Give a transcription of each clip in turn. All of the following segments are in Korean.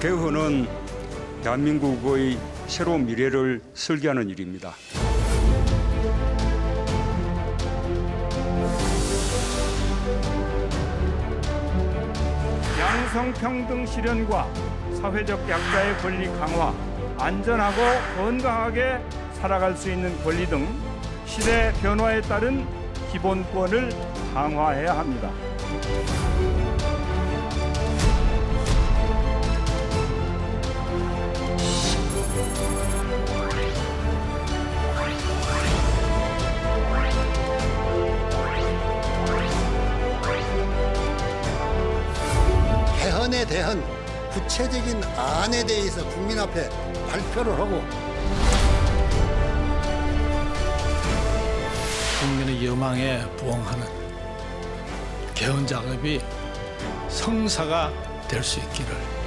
개헌은 대한민국의 새로운 미래를 설계하는 일입니다. 양성평등 실현과 사회적 약자의 권리 강화, 안전하고 건강하게 살아갈 수 있는 권리 등 시대 변화에 따른 기본권을 강화해야 합니다. 개헌에 대한 구체적인 안에 대해서 국민 앞에 발표를 하고 국민의 여망에 부응하는 개헌 작업이 성사가 될 수 있기를.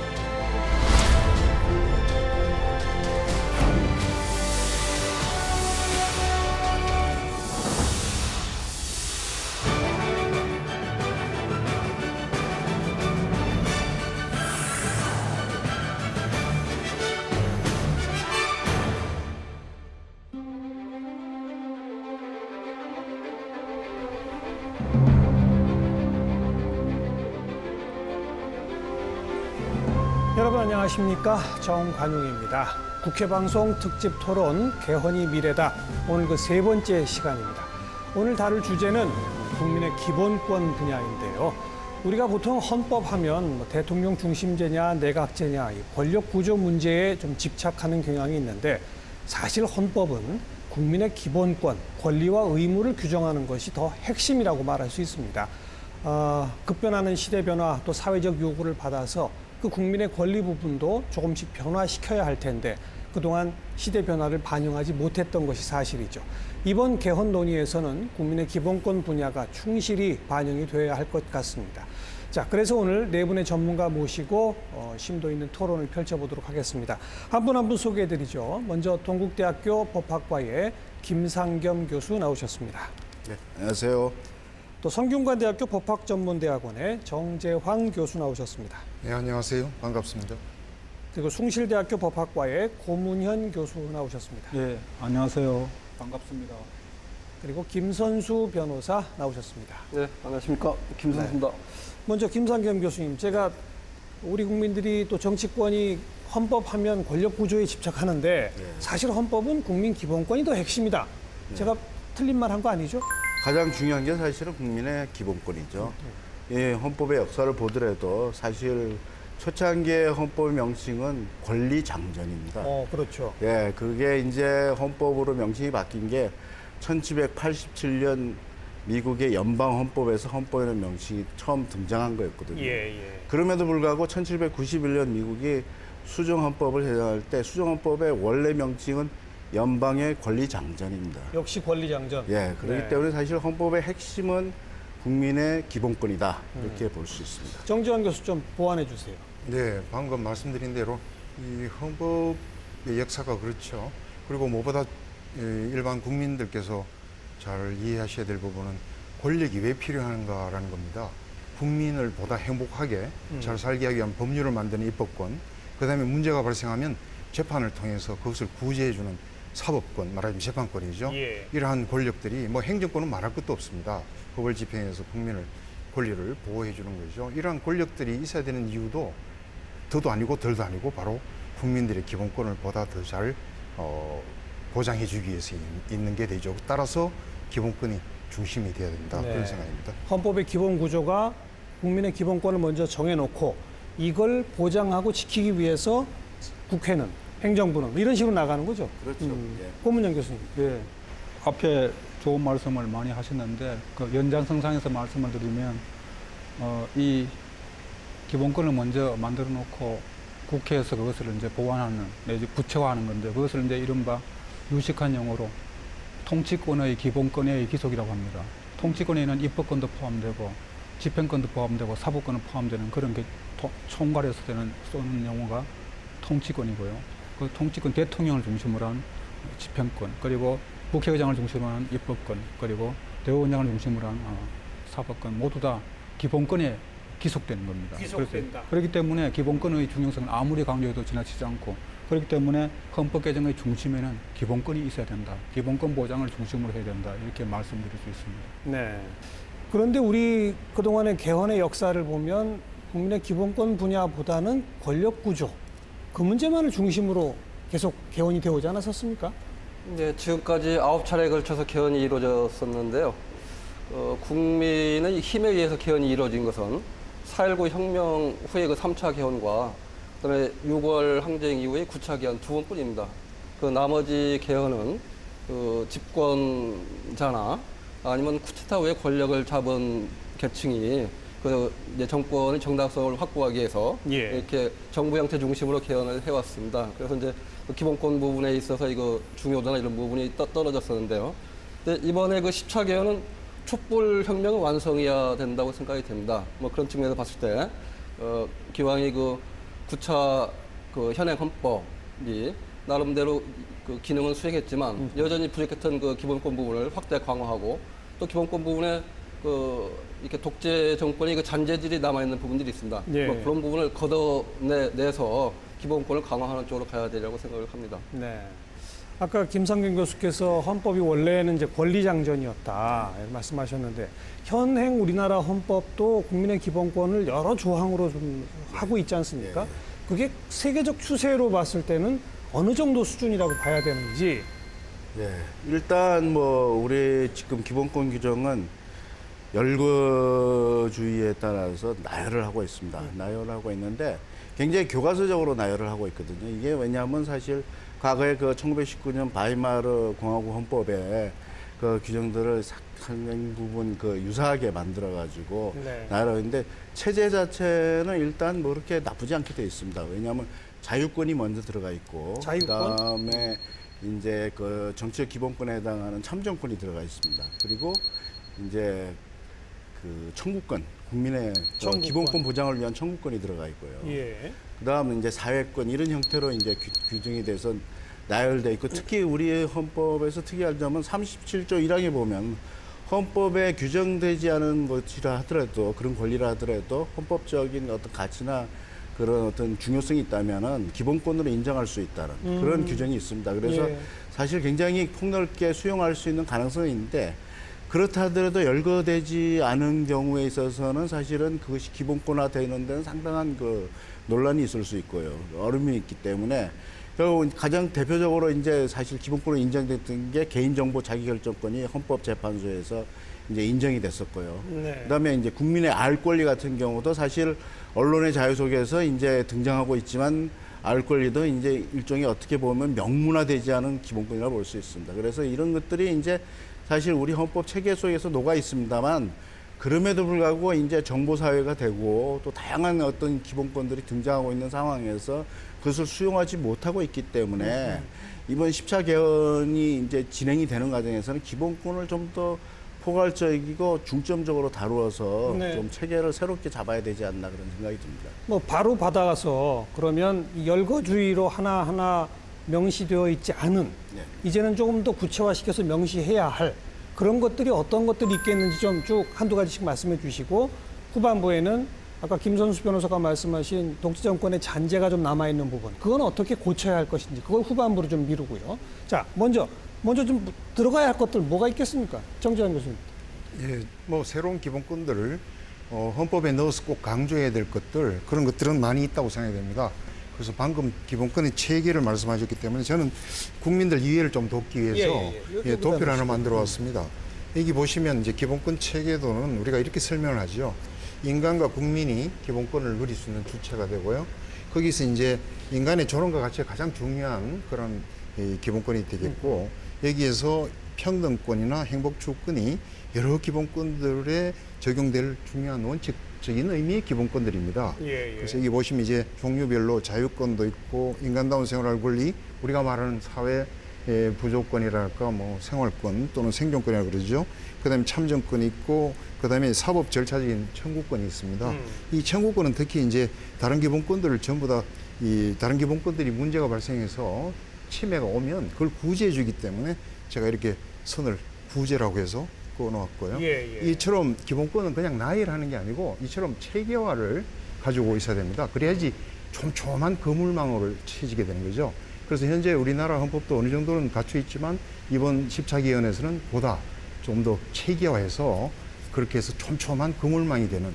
여러분 안녕하십니까? 정관용입니다. 국회방송 특집 토론 개헌이 미래다. 오늘 그 세 번째 시간입니다. 오늘 다룰 주제는 국민의 기본권 분야인데요. 우리가 보통 헌법하면 대통령 중심제냐 내각제냐 권력 구조 문제에 좀 집착하는 경향이 있는데 사실 헌법은 국민의 기본권, 권리와 의무를 규정하는 것이 더 핵심이라고 말할 수 있습니다. 급변하는 시대 변화 또 사회적 요구를 받아서 그 국민의 권리 부분도 조금씩 변화시켜야 할 텐데 그동안 시대 변화를 반영하지 못했던 것이 사실이죠. 이번 개헌 논의에서는 국민의 기본권 분야가 충실히 반영이 되어야 할 것 같습니다. 자, 그래서 오늘 네 분의 전문가 모시고 심도 있는 토론을 펼쳐보도록 하겠습니다. 한 분 한 분 소개해드리죠. 먼저 동국대학교 법학과의 김상겸 교수 나오셨습니다. 네, 안녕하세요. 또 성균관대학교 법학전문대학원의 정재황 교수 나오셨습니다. 네, 안녕하세요. 반갑습니다. 그리고 숭실대학교 법학과의 고문현 교수 나오셨습니다. 예, 안녕하세요. 반갑습니다. 그리고 김선수 변호사 나오셨습니다. 네, 안녕하십니까. 김선수입니다. 먼저 김상겸 교수님, 제가 우리 국민들이 또 정치권이 헌법하면 권력 구조에 집착하는데 사실 헌법은 국민 기본권이 더 핵심이다. 제가 틀린 말 한 거 아니죠? 가장 중요한 게 사실은 국민의 기본권이죠. 예, 헌법의 역사를 보더라도 사실 초창기의 헌법 명칭은 권리장전입니다. 그렇죠. 예, 그게 이제 헌법으로 명칭이 바뀐 게 1787년 미국의 연방 헌법에서 헌법이라는 명칭이 처음 등장한 거였거든요. 그럼에도 불구하고 1791년 미국이 수정 헌법을 제정할 때 수정 헌법의 원래 명칭은 연방의 권리장전입니다. 역시 권리장전. 예, 그렇기 때문에 사실 헌법의 핵심은 국민의 기본권이다. 이렇게 볼 수 있습니다. 정재환 교수 좀 보완해 주세요. 네, 방금 말씀드린 대로 이 헌법의 역사가 그렇죠. 그리고 무엇보다 일반 국민들께서 잘 이해하셔야 될 부분은 권력이 왜 필요한가라는 겁니다. 국민을 보다 행복하게 잘 살게 하기 위한 법률을 만드는 입법권, 그다음에 문제가 발생하면 재판을 통해서 그것을 구제해주는 사법권, 말하자면 재판권이죠. 이러한 권력들이 뭐 행정권은 말할 것도 없습니다. 법을 집행해서 국민을 권리를 보호해 주는 거죠. 이러한 권력들이 있어야 되는 이유도 더도 아니고 덜도 아니고 바로 국민들의 기본권을 보다 더 잘 보장해 주기 위해서 있는 게 되죠. 따라서 기본권이 중심이 돼야 된다. 그런 생각입니다. 헌법의 기본 구조가 국민의 기본권을 먼저 정해놓고 이걸 보장하고 지키기 위해서 국회는 행정부는 이런 식으로 나가는 거죠. 그렇죠. 예. 고문현 교수님. 예, 앞에 좋은 말씀을 많이 하셨는데 그 연장선상에서 말씀을 드리면 이 기본권을 먼저 만들어 놓고 국회에서 그것을 이제 보완하는 내지 구체화하는 건데 그것을 이제 이른바 유식한 용어로 통치권의 기본권의 기속이라고 합니다. 통치권에는 입법권도 포함되고 집행권도 포함되고 사법권도 포함되는 그런 게 총괄해서 쓰는 용어가 통치권이고요. 그 통치권 대통령을 중심으로 한 집행권, 그리고 국회의장을 중심으로 한 입법권, 그리고 대법원장을 중심으로 한 사법권 모두 다 기본권에 기속되는 겁니다. 기속된다. 그렇기 때문에 기본권의 중요성은 아무리 강조해도 지나치지 않고 그렇기 때문에 헌법 개정의 중심에는 기본권이 있어야 된다. 기본권 보장을 중심으로 해야 된다. 이렇게 말씀드릴 수 있습니다. 네. 그런데 우리 그동안의 개헌의 역사를 보면 국민의 기본권 분야보다는 권력 구조, 그 문제만을 중심으로 계속 개헌이 되어 오지 않았었습니까? 네, 지금까지 9차례에 걸쳐서 개헌이 이루어졌었는데요. 국민의 힘에 의해서 개헌이 이루어진 것은 4.19 혁명 후에 그 3차 개헌과 그다음에 6월 항쟁 이후에 9차 개헌 두 번뿐입니다. 그 나머지 개헌은 그 집권자나 아니면 쿠데타 후에 권력을 잡은 계층이 그 이제 정권의 정당성을 확보하기 위해서 예. 이렇게 정부 형태 중심으로 개헌을 해왔습니다. 그래서 이제 그 기본권 부분에 있어서 이거 중요도나 이런 부분이 떨어졌었는데요. 근데 이번에 그 10차 개헌은 촛불 혁명의 완성이어야 된다고 생각이 됩니다. 뭐 그런 측면에서 봤을 때 기왕이 그 9차 그 현행 헌법이 나름대로 그 기능은 수행했지만 여전히 부족했던 그 기본권 부분을 확대 강화하고 또 기본권 부분에 그 이렇게 독재 정권의 그 잔재질이 남아 있는 부분들이 있습니다. 예. 뭐 그런 부분을 걷어내서 기본권을 강화하는 쪽으로 가야 되리라고 생각을 합니다. 네. 아까 김상균 교수께서 헌법이 원래는 이제 권리장전이었다 이렇게 말씀하셨는데 현행 우리나라 헌법도 국민의 기본권을 여러 조항으로 좀 하고 있지 않습니까? 그게 세계적 추세로 봤을 때는 어느 정도 수준이라고 봐야 되는지. 네. 일단 뭐 우리 지금 기본권 규정은 열거주의에 따라서 나열을 하고 있습니다. 나열을 하고 있는데 굉장히 교과서적으로 나열을 하고 있거든요. 이게 왜냐하면 사실 과거에 그 1919년 바이마르 공화국 헌법에 그 규정들을 상당 부분 그 유사하게 만들어가지고 네. 나열하는데 체제 자체는 일단 뭐 그렇게 나쁘지 않게 되어 있습니다. 왜냐하면 자유권이 먼저 들어가 있고 자유권? 그다음에 이제 그 정치적 기본권에 해당하는 참정권이 들어가 있습니다. 그리고 이제 그 청구권, 국민의 청구권. 기본권 보장을 위한 청구권이 들어가 있고요. 예. 그다음은 이제 사회권 이런 형태로 이제 규정이 돼서 나열돼 있고 특히 우리 헌법에서 특이할 점은 37조 1항에 보면 헌법에 규정되지 않은 것이라 하더라도 그런 권리라 하더라도 헌법적인 어떤 가치나 그런 어떤 중요성이 있다면은 기본권으로 인정할 수 있다는 그런 규정이 있습니다. 그래서 예. 사실 굉장히 폭넓게 수용할 수 있는 가능성이 있는데 그렇다 하더라도 열거되지 않은 경우에 있어서는 사실은 그것이 기본권화되는 데는 상당한 그 논란이 있을 수 있고요. 어려움이 있기 때문에 가장 대표적으로 이제 사실 기본권으로 인정됐던 게 개인정보 자기결정권이 헌법재판소에서 이제 인정이 됐었고요. 네. 그다음에 이제 국민의 알 권리 같은 경우도 사실 언론의 자유 속에서 이제 등장하고 있지만 알 권리도 이제 일종의 어떻게 보면 명문화되지 않은 기본권이라고 볼 수 있습니다. 그래서 이런 것들이 이제 사실 우리 헌법 체계 속에서 녹아 있습니다만 그럼에도 불구하고 이제 정보 사회가 되고 또 다양한 어떤 기본권들이 등장하고 있는 상황에서 그것을 수용하지 못하고 있기 때문에 이번 10차 개헌이 이제 진행이 되는 과정에서는 기본권을 좀 더 포괄적이고 중점적으로 다루어서 네. 좀 체계를 새롭게 잡아야 되지 않나 그런 생각이 듭니다. 뭐 바로 받아가서 그러면 이 열거주의로 하나하나 명시되어 있지 않은 네. 이제는 조금 더 구체화시켜서 명시해야 할 그런 것들이 어떤 것들이 있겠는지 좀 쭉 한두 가지씩 말씀해 주시고 후반부에는 아까 김선수 변호사가 말씀하신 독재 정권의 잔재가 좀 남아있는 부분 그건 어떻게 고쳐야 할 것인지 그걸 후반부로 좀 미루고요. 자 먼저 좀 들어가야 할 것들 뭐가 있겠습니까? 정재환 교수님. 예, 뭐 새로운 기본권들을 헌법에 넣어서 꼭 강조해야 될 것들 그런 것들은 많이 있다고 생각이 됩니다. 그래서 방금 기본권의 체계를 말씀하셨기 때문에 저는 국민들 이해를 좀 돕기 위해서 도표를 하나 만들어 왔습니다. 여기 보시면 이제 기본권 체계도는 우리가 이렇게 설명을 하죠. 인간과 국민이 기본권을 누릴 수 있는 주체가 되고요. 거기서 이제 인간의 존엄과 가치가 가장 중요한 그런 기본권이 되겠고 여기에서 평등권이나 행복추구권이 여러 기본권들에 적용될 중요한 원칙적인 의미의 기본권들입니다. 그래서 여기 보시면 이제 종류별로 자유권도 있고 인간다운 생활 권리, 우리가 말하는 사회 부조건이랄까 뭐 생활권 또는 생존권이라고 그러죠. 그다음에 참정권이 있고 그다음에 사법 절차적인 청구권이 있습니다. 이 청구권은 특히 이제 다른 기본권들을 전부 다 이 다른 기본권들이 문제가 발생해서 침해가 오면 그걸 구제해 주기 때문에 제가 이렇게 선을 구제라고 해서 짚어 놓았고요. 예, 예. 이처럼 기본권은 그냥 나열하는 게 아니고 이처럼 체계화를 가지고 있어야 됩니다. 그래야지 촘촘한 그물망으로 채지게 되는 거죠. 그래서 현재 우리나라 헌법도 어느 정도는 갖춰 있지만 이번 14기원에서는 보다 좀 더 체계화해서 그렇게 해서 촘촘한 그물망이 되는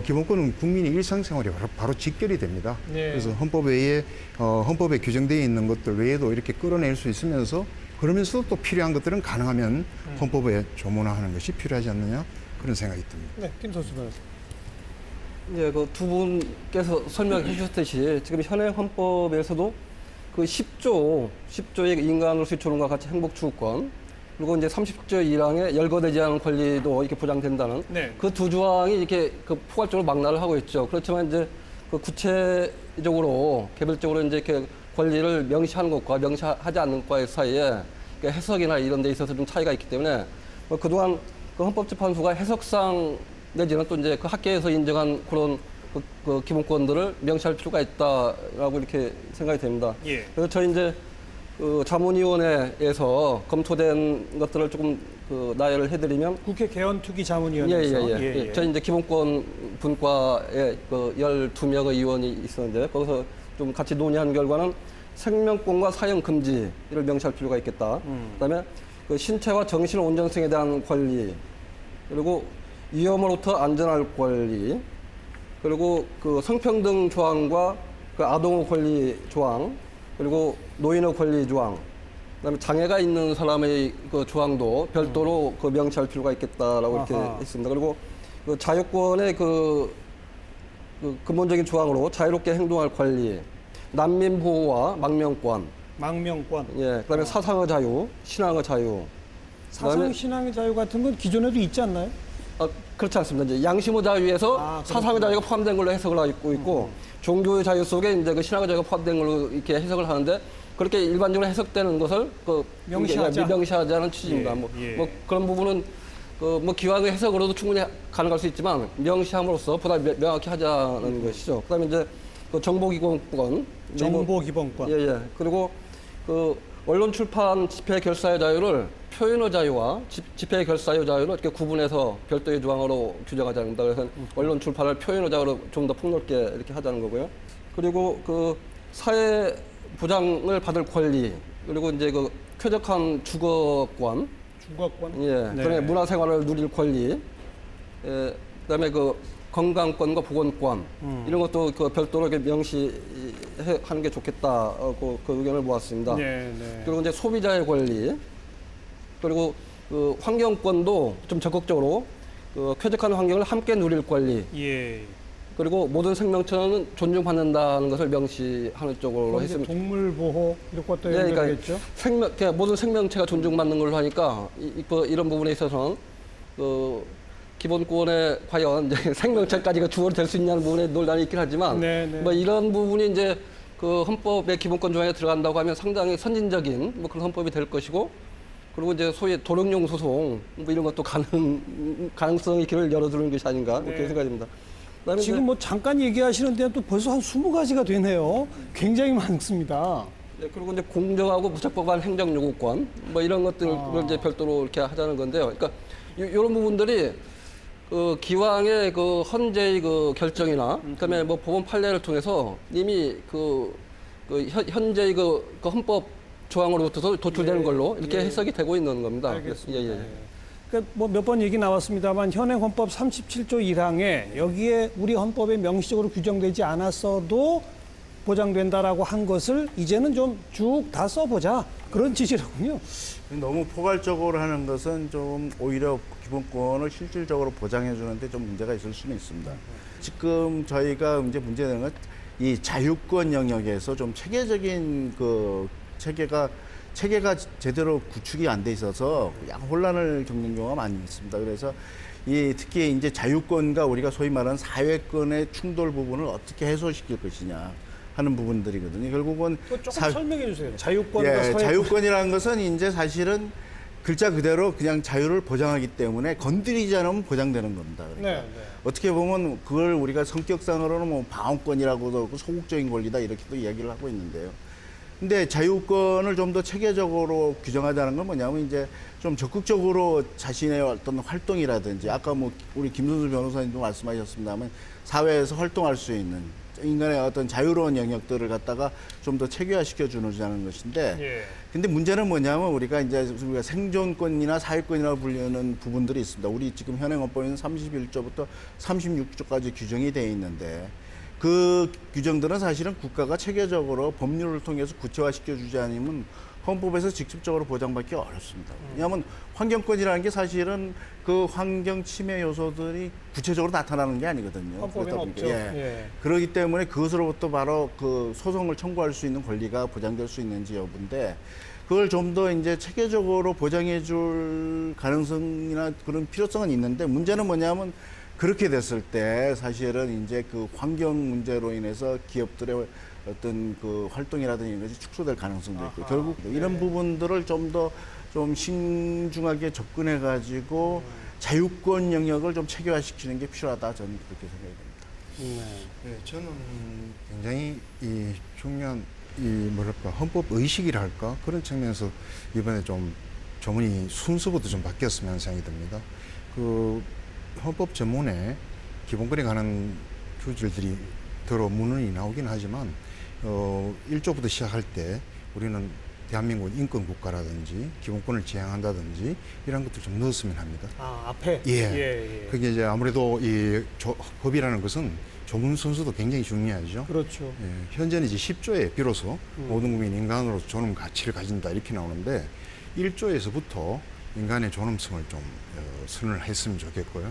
기본권은 국민의 일상생활에 바로 직결이 됩니다. 네. 그래서 헌법 외에 헌법에 규정되어 있는 것들 외에도 이렇게 끌어낼 수 있으면서 그러면서도 또 필요한 것들은 가능하면 헌법에 조문화하는 것이 필요하지 않느냐 그런 생각이 듭니다. 네, 김선수 변호사. 예, 그 두 분께서 설명해 주셨듯이 지금 현행 헌법에서도 그 10조의 인간으로서의 존엄과 같이 행복 추구권 그리고 이제 30조 1항에 열거되지 않은 권리도 이렇게 보장된다는 네. 그 두 조항이 이렇게 그 포괄적으로 망라를 하고 있죠. 그렇지만 이제 그 구체적으로 개별적으로 이제 이렇게 권리를 명시하는 것과 명시하지 않는 것 사이에 해석이나 이런 데 있어서 좀 차이가 있기 때문에 뭐 그동안 그 헌법재판소가 해석상 내지는 또 이제 그 학계에서 인정한 그런 그 기본권들을 명시할 필요가 있다라고 이렇게 생각이 됩니다. 예. 그래서 저희 이제 그 자문위원회에서 검토된 것들을 조금 그 나열을 해드리면 국회 개헌특위 자문위원회에서 저희 이제 기본권 분과에 그 12명의 의원이 있었는데 거기서 좀 같이 논의한 결과는 생명권과 사형 금지를 명시할 필요가 있겠다. 그다음에 그 신체와 정신 온전성에 대한 권리 그리고 위험으로부터 안전할 권리 그리고 그 성평등 조항과 그 아동의 권리 조항 그리고 노인의 권리 조항 그다음에 장애가 있는 사람의 그 조항도 별도로 그 명시할 필요가 있겠다라고 이렇게 했습니다. 그리고 그 자유권의 그 근본적인 조항으로 자유롭게 행동할 권리, 난민 보호와 망명권, 예, 그다음에 사상의 자유, 신앙의 자유, 사상 신앙의 자유 같은 건 기존에도 있지 않나요? 그렇지 않습니다. 이제 양심의 자유에서 사상의 자유가 포함된 걸로 해석을 하고 있고 종교의 자유 속에 이제 그 신앙의 자유가 포함된 걸로 이렇게 해석을 하는데 그렇게 일반적으로 해석되는 것을 그 미명시하자는 취지입니다. 뭐 그런 부분은 뭐 기왕의 해석으로도 충분히 가능할 수 있지만 명시함으로써 보다 명확히 하자는 것이죠. 그다음에 이제 그 정보기본권, 정보기본권, 그리고 그 언론 출판 집회 결사의 자유를 표현의 자유와 집회 결사의 자유를 이렇게 구분해서 별도의 조항으로 규정하자는 겁니다. 그래서 언론 출판을 표현의 자유로 좀 더 폭넓게 이렇게 하자는 거고요. 그리고 그 사회 보장을 받을 권리 그리고 이제 그 쾌적한 주거권, 그다음에 문화생활을 누릴 권리, 그다음에 그 건강권과 보건권 이런 것도 그 별도로 이렇게 명시하는 게 좋겠다고 그 의견을 모았습니다. 그리고 이제 소비자의 권리 그리고 그 환경권도 좀 적극적으로 그 쾌적한 환경을 함께 누릴 권리. 그리고 모든 생명체는 존중받는다는 것을 명시하는 쪽으로 했습니다. 동물 보호 이런 것도 연결되겠죠. 그러니까 모든 생명체가 존중받는 걸로 하니까 이런 부분에 있어서는 그 기본권에 과연 이제 생명체까지가 주어를 될 수 있냐는 부분에 논란이 있긴 하지만 뭐 이런 부분이 이제 그 헌법의 기본권 조항에 들어간다고 하면 상당히 선진적인 뭐 그런 헌법이 될 것이고 그리고 이제 소위 도력용 소송 뭐 이런 것도 가능성의 길을 열어두는 것이 아닌가 그렇게 생각됩니다. 지금 뭐 잠깐 얘기하시는 데는 또 벌써 한 20가지가 되네요. 굉장히 많습니다. 그리고 이제 공정하고 무척법한 행정요구권 뭐 이런 것들을 이제 별도로 이렇게 하자는 건데요. 그러니까 이런 부분들이 그 기왕의 그 헌재의 그 결정이나 그다음에 뭐 법원 판례를 통해서 이미 그 현재의 그 헌법 조항으로부터 도출되는 걸로 이렇게 해석이 되고 있는 겁니다. 알겠습니다. 그러니까 뭐 몇 번 얘기 나왔습니다만 현행 헌법 37조 1항에 여기에 우리 헌법에 명시적으로 규정되지 않았어도 보장된다라고 한 것을 이제는 좀 쭉 다 써보자 그런 취지라군요. 너무 포괄적으로 하는 것은 좀 오히려 기본권을 실질적으로 보장해 주는데 좀 문제가 있을 수는 있습니다. 지금 저희가 이제 문제되는 건 이 자유권 영역에서 좀 체계적인 그 체계가 제대로 구축이 안 돼 있어서 양 혼란을 겪는 경우가 많이 있습니다. 그래서 특히 이제 자유권과 우리가 소위 말하는 사회권의 충돌 부분을 어떻게 해소시킬 것이냐 하는 부분들이거든요. 결국은 조금 설명해 주세요. 자유권과 사회권. 자유권이라는 것은 이제 사실은 글자 그대로 그냥 자유를 보장하기 때문에 건드리지 않으면 보장되는 겁니다. 그러니까 어떻게 보면 그걸 우리가 성격상으로는 뭐 방어권이라고도 하고 소극적인 권리다 이렇게도 이야기를 하고 있는데요. 근데 자유권을 좀 더 체계적으로 규정하자는 건 뭐냐면 이제 좀 적극적으로 자신의 어떤 활동이라든지 아까 뭐 우리 김선수 변호사님도 말씀하셨습니다만 사회에서 활동할 수 있는 인간의 어떤 자유로운 영역들을 갖다가 좀 더 체계화시켜 주자는 것인데 예. 근데 문제는 뭐냐면 우리가 생존권이나 사회권이라고 불리는 부분들이 있습니다. 우리 지금 현행 헌법에는 31조부터 36조까지 규정이 돼 있는데 그 규정들은 사실은 국가가 체계적으로 법률을 통해서 구체화시켜 주지 않으면 헌법에서 직접적으로 보장받기 어렵습니다. 왜냐하면 환경권이라는 게 사실은 그 환경 침해 요소들이 구체적으로 나타나는 게 아니거든요. 헌법에는 없죠. 예. 그렇기 때문에 그것으로부터 바로 그 소송을 청구할 수 있는 권리가 보장될 수 있는지 여부인데 그걸 좀 더 이제 체계적으로 보장해 줄 가능성이나 그런 필요성은 있는데 문제는 뭐냐면 그렇게 됐을 때 사실은 이제 그 환경 문제로 인해서 기업들의 어떤 그 활동이라든지 이런 것이 축소될 가능성도 있고 결국 이런 부분들을 좀 더 좀 신중하게 접근해 가지고 자유권 영역을 좀 체계화시키는 게 필요하다 저는 그렇게 생각이 됩니다. 네, 저는 굉장히 이 중요한 이 뭐랄까 헌법 의식이랄까 그런 측면에서 이번에 좀 조문이 순서부터 좀 바뀌었으면 생각이 듭니다. 그 헌법 전문에 기본권에 관한 규절들이 더러 문헌이 나오긴 하지만 1조부터 시작할 때 우리는 대한민국은 인권 국가라든지 기본권을 지향한다든지 이런 것들 좀 넣었으면 합니다. 아, 앞에? 예. 그게 이제 아무래도 이 법이라는 것은 조문 순서도 굉장히 중요하죠. 그렇죠. 예, 현재는 이제 10조에 비로소 모든 국민 인간으로서 존엄 가치를 가진다 이렇게 나오는데 1조에서부터 인간의 존엄성을 좀 선언을 했으면 좋겠고요.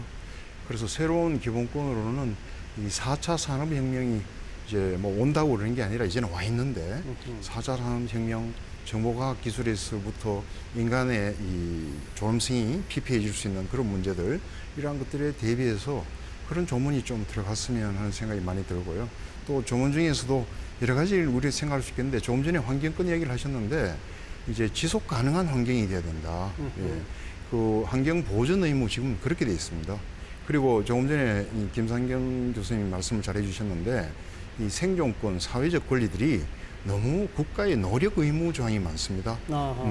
그래서 새로운 기본권으로는 이 4차 산업혁명이 이제 뭐 온다고 그러는 게 아니라 이제는 와 있는데 4차 산업혁명 정보과학 기술에서부터 인간의 이 존엄성이 피폐해질 수 있는 그런 문제들 이러한 것들에 대비해서 그런 조문이 좀 들어갔으면 하는 생각이 많이 들고요. 또 조문 중에서도 여러 가지를 우리가 생각할 수 있겠는데 조금 전에 환경권 이야기를 하셨는데 이제 지속 가능한 환경이 돼야 된다. 예. 그 환경 보존 의무 지금 그렇게 돼 있습니다. 그리고 조금 전에 이 김상경 교수님이 말씀을 잘 해주셨는데 이 생존권, 사회적 권리들이 너무 국가의 노력 의무 조항이 많습니다.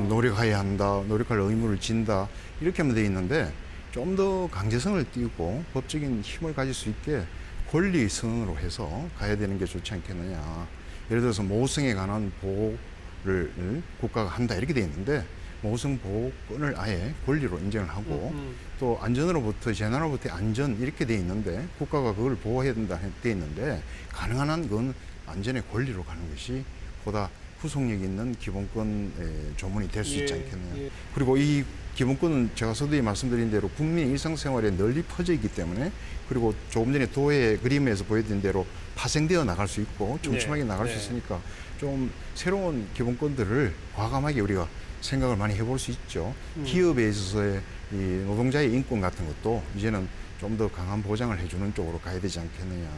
노력해야 한다, 노력할 의무를 진다 이렇게 하면 돼 있는데 좀 더 강제성을 띄우고 법적인 힘을 가질 수 있게 권리 선언으로 해서 가야 되는 게 좋지 않겠느냐. 예를 들어서 모성에 관한 보호를 국가가 한다 이렇게 돼 있는데 모성 보호권을 아예 권리로 인정을 하고 또 안전으로부터 재난으로부터 안전 이렇게 돼 있는데 국가가 그걸 보호해야 된다 돼 있는데 가능한 한 그건 안전의 권리로 가는 것이 보다 후속력 있는 기본권 조문이 될 수 있지 않겠느냐. 그리고 이 기본권은 제가 서두에 말씀드린 대로 국민 일상생활에 널리 퍼져 있기 때문에 그리고 조금 전에 도의 그림에서 보여드린 대로 파생되어 나갈 수 있고 촘촘하게 나갈 수 있으니까 좀 새로운 기본권들을 과감하게 우리가 생각을 많이 해볼 수 있죠. 기업에 있어서의 이 노동자의 인권 같은 것도 이제는 좀 더 강한 보장을 해주는 쪽으로 가야 되지 않겠느냐.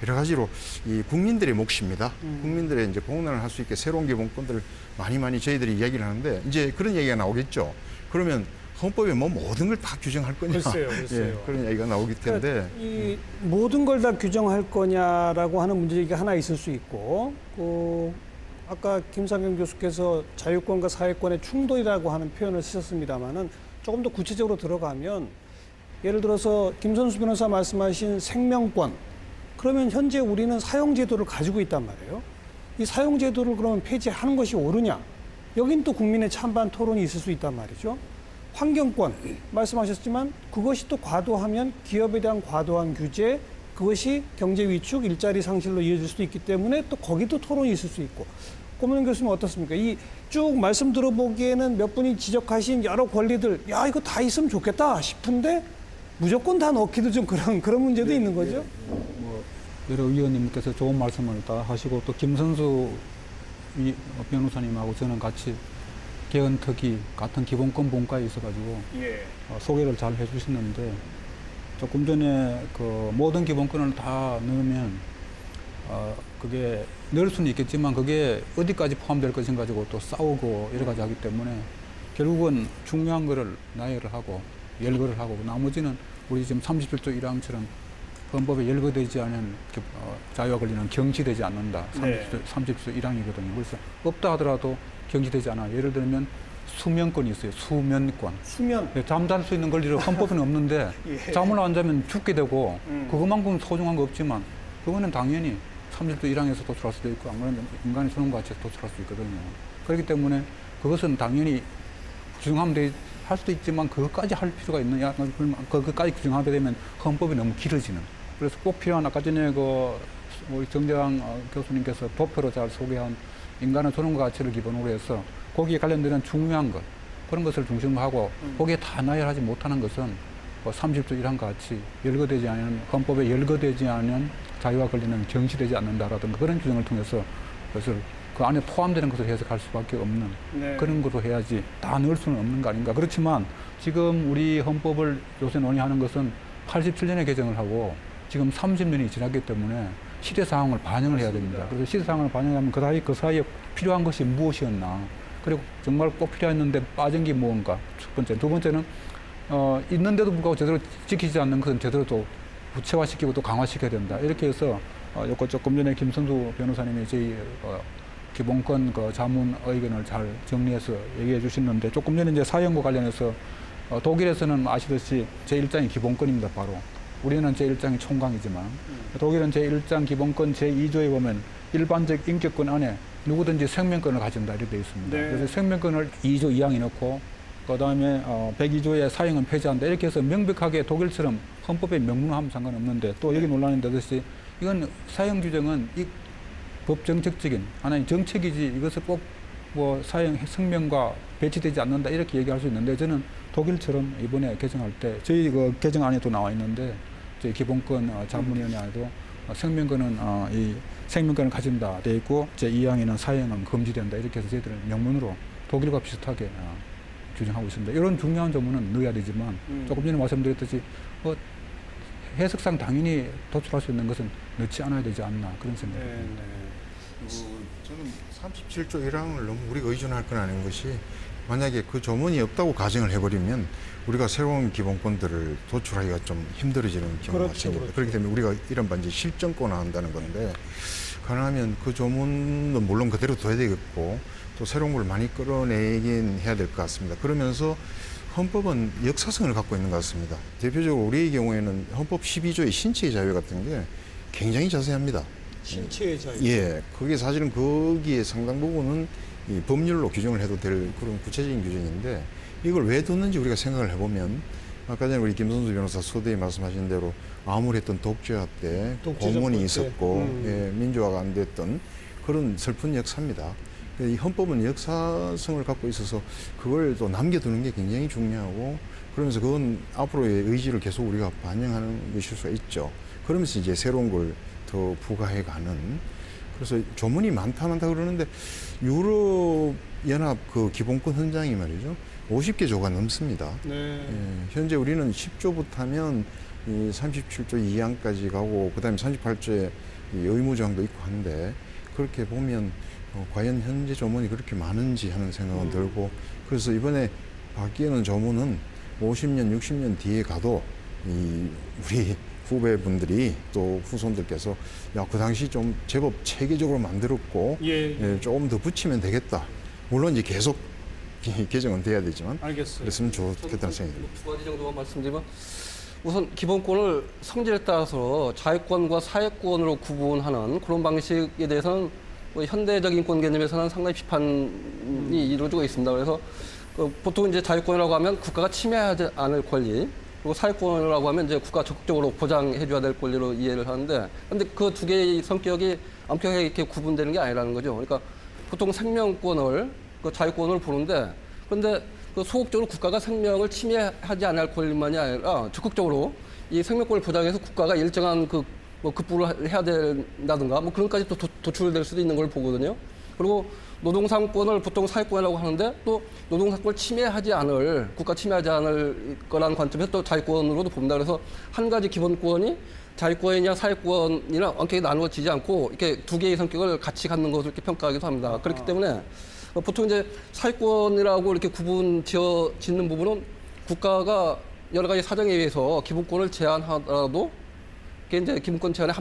여러 가지로 이 국민들의 몫입니다. 국민들의 이제 공헌을 할 수 있게 새로운 기본권들을 많이 저희들이 이야기를 하는데 이제 그런 얘기가 나오겠죠. 그러면 헌법에 뭐 모든 걸 다 규정할 거냐. 글쎄요. 예, 그런 얘기가 나오기 텐데. 그러니까 이 모든 걸 다 규정할 거냐라고 하는 문제가 하나 있을 수 있고, 아까 김상경 교수께서 자유권과 사회권의 충돌이라고 하는 표현을 쓰셨습니다만은 조금 더 구체적으로 들어가면 예를 들어서 김선수 변호사 말씀하신 생명권, 그러면 현재 우리는 사용제도를 가지고 있단 말이에요. 이 사용제도를 그러면 폐지하는 것이 옳으냐? 여긴 또 국민의 찬반 토론이 있을 수 있단 말이죠. 환경권 말씀하셨지만 그것이 또 과도하면 기업에 대한 과도한 규제, 그것이 경제 위축, 일자리 상실로 이어질 수도 있기 때문에 또 거기도 토론이 있을 수 있고. 고문현 교수님 어떻습니까? 이 쭉 말씀 들어보기에는 몇 분이 지적하신 여러 권리들, 야 이거 다 있으면 좋겠다 싶은데 무조건 다 넣기도 좀 그런 문제도 있는 거죠. 뭐 여러 의원님께서 좋은 말씀을 다 하시고 또 김선수 변호사님하고 저는 같이 개헌특위 같은 기본권 본과에 있어가지고 소개를 잘 해주셨는데 조금 전에 그 모든 기본권을 다 넣으면 그게 넣을 수는 있겠지만 그게 어디까지 포함될 것인가 가지고 또 싸우고 여러 가지 하기 때문에 결국은 중요한 거를 나열을 하고 열거를 하고 나머지는 우리 지금 37조 1항처럼 헌법에 열거되지 않은 자유와 권리는 경시되지 않는다. 네. 30조 1항이거든요. 그래서 없다 하더라도 경시되지 않아. 예를 들면 수면권이 있어요. 수면권. 수면. 네, 잠잘 수 있는 권리를 헌법에는 없는데 예. 잠을 안 자면 죽게 되고 그것만큼 소중한 거 없지만 그거는 당연히 30조 1항에서 도출할 수도 있고 안 그러면 인간의 존엄과 가치에서 도출할 수 있거든요. 그렇기 때문에 그것은 당연히 규정하면 할 수도 있지만 그것까지 할 필요가 있느냐. 그것까지 규정하게 되면 헌법이 너무 길어지는. 그래서 꼭 필요한 아까 전에 우리 정재환 교수님께서 도표로 잘 소개한 인간의 존엄과 가치를 기본으로 해서 거기에 관련되는 중요한 것 그런 것을 중심으로 하고 거기에 다 나열하지 못하는 것은 30조 1항 같이 열거되지 않은 헌법에 열거되지 않은 자유와 권리는 경시되지 않는다라든가 그런 규정을 통해서 그것을 그 안에 포함되는 것을 해석할 수밖에 없는 네. 그런 것으로 해야지 다 넣을 수는 없는 거 아닌가. 그렇지만 지금 우리 헌법을 요새 논의하는 것은 87년에 개정을 하고 지금 30년이 지났기 때문에 시대 상황을 반영을 해야 됩니다. 그래서 시대 상황을 반영하면 그 사이에 필요한 것이 무엇이었나. 그리고 정말 꼭 필요했는데 빠진 게 무언가. 첫 번째. 두 번째는 있는데도 불구하고 제대로 지키지 않는 것은 제대로 또 구체화시키고 또 강화시켜야 된다. 이렇게 해서 조금 전에 김선수 변호사님이 저희 기본권 자문 의견을 잘 정리해서 얘기해 주셨는데 조금 전에 이제 사형과 관련해서 독일에서는 아시듯이 제1장이 기본권입니다. 바로. 우리는 제1장이 총강이지만 독일은 제1장 기본권 제2조에 보면 일반적 인격권 안에 누구든지 생명권을 가진다 이렇게 되어 있습니다. 네. 그래서 생명권을 2조 2항에 넣고 그다음에 102조의 사형은 폐지한다 이렇게 해서 명백하게 독일처럼 헌법에 명문화하면 상관없는데 또 여기 논란이 되듯이 이건 사형 규정은 이 법정책적인 하나의 정책이지 이것을 꼭 사형 생명과 배치되지 않는다 이렇게 얘기할 수 있는데 저는 독일처럼 이번에 개정할 때 저희 개정안에도 나와 있는데 저희 기본권 자문위원회에도 생명권은 이 생명권을 가진다 돼 있고 제2항에는 사형은 금지된다 이렇게 해서 저희들은 명문으로 독일과 비슷하게 규정하고 있습니다. 이런 중요한 조문은 넣어야 되지만 조금 전에 말씀드렸듯이 해석상 당연히 도출할 수 있는 것은 넣지 않아야 되지 않나 그런 생각입니다. 저는 37조 1항을 너무 우리가 의존할 건 아닌 것이 만약에 그 조문이 없다고 가정을 해버리면 우리가 새로운 기본권들을 도출하기가 좀 힘들어지는 경우가 그렇죠, 생깁니다. 그렇죠. 그렇기 때문에 우리가 이른바 이제 실정권화 한다는 건데 가능하면 그 조문은 물론 그대로 둬야 되겠고 또 새로운 걸 많이 끌어내긴 해야 될 것 같습니다. 그러면서 헌법은 역사성을 갖고 있는 것 같습니다. 대표적으로 우리의 경우에는 헌법 12조의 신체의 자유 같은 게 굉장히 자세합니다. 신체의 자유. 예, 그게 사실은 거기에 상당 부분은 이 법률로 규정을 해도 될 그런 구체적인 규정인데 이걸 왜 뒀는지 우리가 생각을 해보면 아까 전에 우리 김선수 변호사 소대에 말씀하신 대로 암울했던 독재화 때 고문이 있었고 예, 민주화가 안 됐던 그런 슬픈 역사입니다. 이 헌법은 역사성을 갖고 있어서 그걸 또 남겨두는 게 굉장히 중요하고 그러면서 그건 앞으로의 의지를 계속 우리가 반영하는 것일 수가 있죠. 그러면서 이제 새로운 걸 더 부과해 가는 그래서 조문이 많다 그러는데 유럽 연합 그 기본권 헌장이 말이죠 50개 조가 넘습니다. 네. 예, 현재 우리는 10조부터 하면 이 37조 2항까지 가고 그다음에 38조에 의무조항도 있고 한데 그렇게 보면 과연 현재 조문이 그렇게 많은지 하는 생각은 들고 그래서 이번에 바뀌는 조문은 50년, 60년 뒤에 가도 우리 후배분들이 또 후손들께서 그 당시 좀 제법 체계적으로 만들었고 예. 조금 더 붙이면 되겠다. 물론 이제 계속 개정은 돼야 되지만 알겠어요. 그랬으면 좋겠다는 생각이 듭니다. 두 가지 정도만 말씀드리면 우선 기본권을 성질에 따라서 자유권과 사회권으로 구분하는 그런 방식에 대해서는 현대적 인권 개념에서는 상당히 비판이 이루어지고 있습니다. 그래서 보통 이제 자유권이라고 하면 국가가 침해하지 않을 권리, 그리고 사회권이라고 하면 이제 국가 적극적으로 보장해줘야 될 권리로 이해를 하는데, 근데 그 두 개의 성격이 엄격하게 이렇게 구분되는 게 아니라는 거죠. 그러니까 보통 생명권을 그 자유권을 보는데, 그런데 그 소극적으로 국가가 생명을 침해하지 않을 권리만이 아니라 적극적으로 이 생명권을 보장해서 국가가 일정한 급부를 해야 된다든가 그런 까지 또 도출될 수도 있는 걸 보거든요. 그리고 노동상권을 보통 사회권이라고 하는데 또 노동상권을 침해하지 않을, 국가 침해하지 않을 거라는 관점에서 또 자유권으로도 봅니다. 그래서 한 가지 기본권이 자유권이냐 사회권이나 엄격히 나누어지지 않고 이렇게 두 개의 성격을 같이 갖는 것으로 이렇게 평가하기도 합니다. 그렇기 때문에 보통 이제 사회권이라고 이렇게 구분 짓는 부분은 국가가 여러 가지 사정에 의해서 기본권을 제한하더라도 그게 이제 기본권 제한에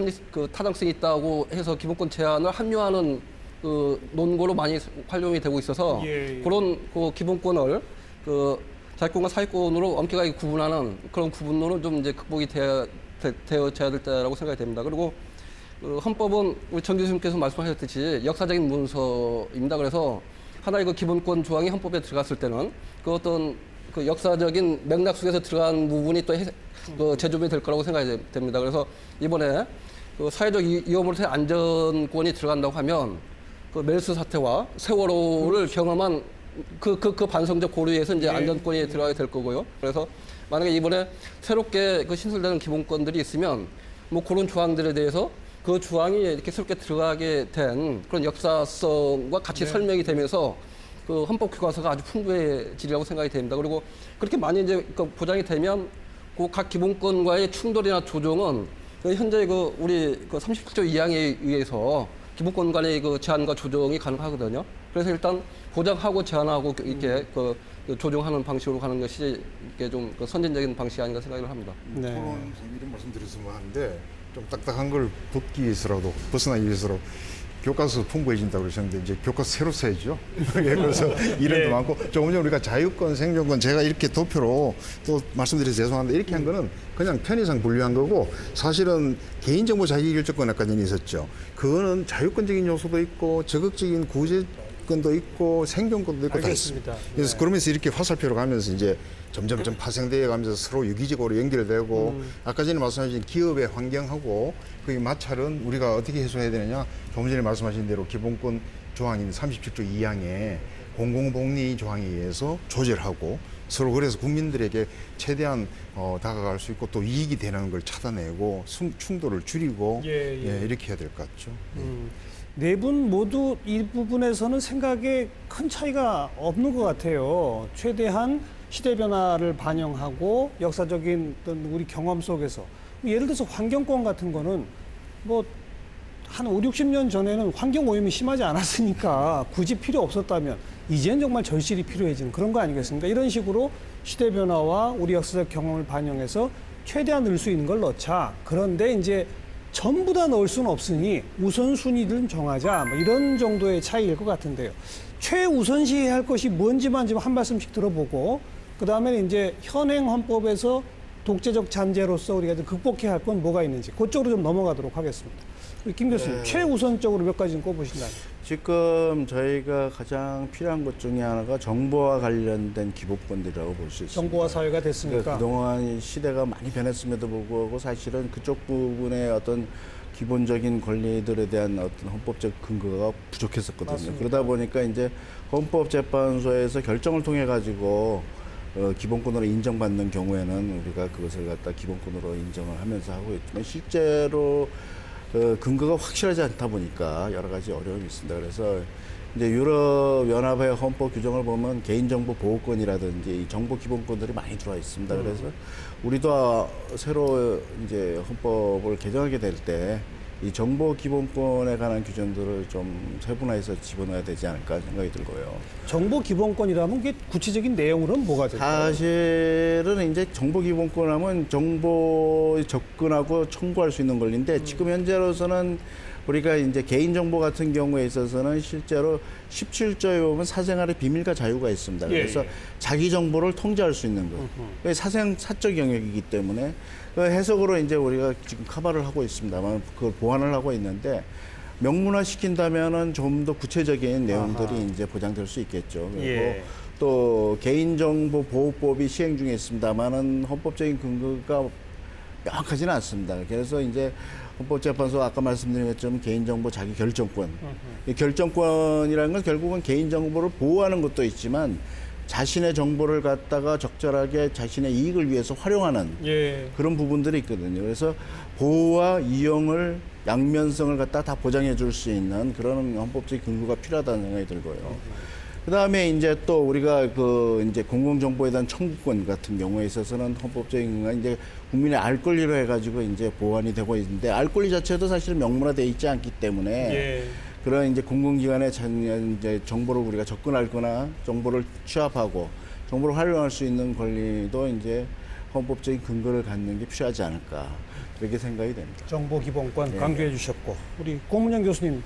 타당성이 있다고 해서 기본권 제한을 합류하는 그 논거로 많이 활용이 되고 있어서 그런 그 기본권을 그 자유권과 사유권으로 엄격하게 구분하는 그런 구분론은 좀 이제 극복이 되어져야 될 때라고 생각이 됩니다. 그리고 그 헌법은 우리 정 교수님께서 말씀하셨듯이 역사적인 문서입니다. 그래서 하나의 그 기본권 조항이 헌법에 들어갔을 때는 그 어떤 그 역사적인 맥락 속에서 들어간 부분이 또 그 재조명이 될 거라고 생각이 됩니다. 그래서 이번에 그 사회적 위험으로서의 안전권이 들어간다고 하면 그 메르스 사태와 세월호를 경험한 그 반성적 고려에서 이제 안전권이 들어가게 될 거고요. 그래서 만약에 이번에 새롭게 그 신설되는 기본권들이 있으면 뭐 그런 조항들에 대해서 그 조항이 이렇게 새롭게 들어가게 된 그런 역사성과 같이 설명이 되면서 그 헌법 교과서가 아주 풍부해지리라고 생각이 됩니다. 그리고 그렇게 많이 이제 그 보장이 되면 그 각 기본권과의 충돌이나 조정은 그 현재 그 우리 그 37조 2항에 의해서 기본권 간의 그 제한과 조정이 가능하거든요. 그래서 일단 보장하고 제한하고 이렇게 그 조정하는 방식으로 가는 것이 이게 좀 그 선진적인 방식이 아닌가 생각을 합니다. 토론 이런 말씀드렸으면 하는데 좀 딱딱한 걸 벗기 위해서라도 벗어나기 위해서라도 교과서 풍부해진다고 그러셨는데 이제 교과서 새로 써야죠. 그래서 이론도 많고 조금 전에 우리가 자유권, 생존권 제가 이렇게 도표로 또 말씀드려서 죄송한데 이렇게 한 거는 그냥 편의상 분류한 거고 사실은 개인정보 자기결정권 아까 전에 있었죠. 그거는 자유권적인 요소도 있고 적극적인 구제권도 있고 생존권도 있고 알겠습니다. 다 있습니다. 그래서 그러면서 이렇게 화살표로 가면서 이제 점점 파생되어 가면서 서로 유기적으로 연결되고 아까 전에 말씀하신 기업의 환경하고 그 마찰은 우리가 어떻게 해소해야 되느냐. 조금 전에 말씀하신 대로 기본권 조항인 37조 2항에 공공복리 조항에 의해서 조절하고 서로 그래서 국민들에게 최대한 다가갈 수 있고 또 이익이 되는 걸 차단내고 충돌을 줄이고 이렇게 해야 될 것 같죠. 네 분 모두 이 부분에서는 생각에 큰 차이가 없는 것 같아요. 최대한 시대 변화를 반영하고 역사적인 어떤 우리 경험 속에서 예를 들어서 환경권 같은 거는 뭐 한 5, 60년 전에는 환경 오염이 심하지 않았으니까 굳이 필요 없었다면 이제는 정말 절실히 필요해지는 그런 거 아니겠습니까? 이런 식으로 시대 변화와 우리 역사적 경험을 반영해서 최대한 넣을 수 있는 걸 넣자. 그런데 이제 전부 다 넣을 수는 없으니 우선순위를 정하자. 뭐 이런 정도의 차이일 것 같은데요. 최우선시해야 할 것이 뭔지만 좀 한 말씀씩 들어보고 그다음에 이제 현행 헌법에서 독재적 잔재로서 우리가 좀 극복해야 할 건 뭐가 있는지 그쪽으로 좀 넘어가도록 하겠습니다. 우리 김 교수님, 최우선적으로 몇 가지 좀 꼽으신다면. 지금 저희가 가장 필요한 것 중에 하나가 정보와 관련된 기본권들이라고 볼 수 있습니다. 정보화 사회가 됐으니까. 그러니까 그동안 시대가 많이 변했음에도 불구하고 사실은 그쪽 부분의 어떤 기본적인 권리들에 대한 어떤 헌법적 근거가 부족했었거든요. 맞습니다. 그러다 보니까 이제 헌법재판소에서 결정을 통해 가지고 기본권으로 인정받는 경우에는 우리가 그것을 갖다 기본권으로 인정을 하면서 하고 있지만 실제로 근거가 확실하지 않다 보니까 여러 가지 어려움이 있습니다. 그래서 이제 유럽연합의 헌법 규정을 보면 개인정보 보호권이라든지 이 정보 기본권들이 많이 들어와 있습니다. 그래서 우리도 새로 이제 헌법을 개정하게 될 때 이 정보 기본권에 관한 규정들을 좀 세분화해서 집어넣어야 되지 않을까 생각이 들고요. 정보 기본권이라면 그게 구체적인 내용으로는 뭐가 될까요? 사실은 이제 정보 기본권 하면 정보 접근하고 청구할 수 있는 권리인데 지금 현재로서는 우리가 이제 개인정보 같은 경우에 있어서는 실제로 17조에 보면 사생활의 비밀과 자유가 있습니다. 그래서 자기 정보를 통제할 수 있는 것. 사적 영역이기 때문에 그 해석으로 이제 우리가 지금 커버를 하고 있습니다만 그걸 보완을 하고 있는데 명문화 시킨다면은 좀 더 구체적인 내용들이 이제 보장될 수 있겠죠. 그리고 또 개인정보 보호법이 시행 중에 있습니다만은 헌법적인 근거가 명확하지는 않습니다. 그래서 이제 헌법재판소 아까 말씀드린 것처럼 개인정보 자기 결정권. 이 결정권이라는 건 결국은 개인정보를 보호하는 것도 있지만 자신의 정보를 갖다가 적절하게 자신의 이익을 위해서 활용하는 그런 부분들이 있거든요. 그래서 보호와 이용을 양면성을 갖다 다 보장해 줄 수 있는 그런 헌법적 근거가 필요하다는 생각이 들고요. 그다음에 이제 또 우리가 그 이제 공공정보에 대한 청구권 같은 경우에 있어서는 헌법적인 건 이제 국민의 알 권리로 해가지고 이제 보완이 되고 있는데 알 권리 자체도 사실 명문화되어 있지 않기 때문에 그런 이제 공공기관의 이제 정보를 우리가 접근하거나 정보를 취합하고 정보를 활용할 수 있는 권리도 이제 헌법적인 근거를 갖는 게 필요하지 않을까 그렇게 생각이 됩니다. 정보 기본권 네. 강조해 주셨고 우리 고문영 교수님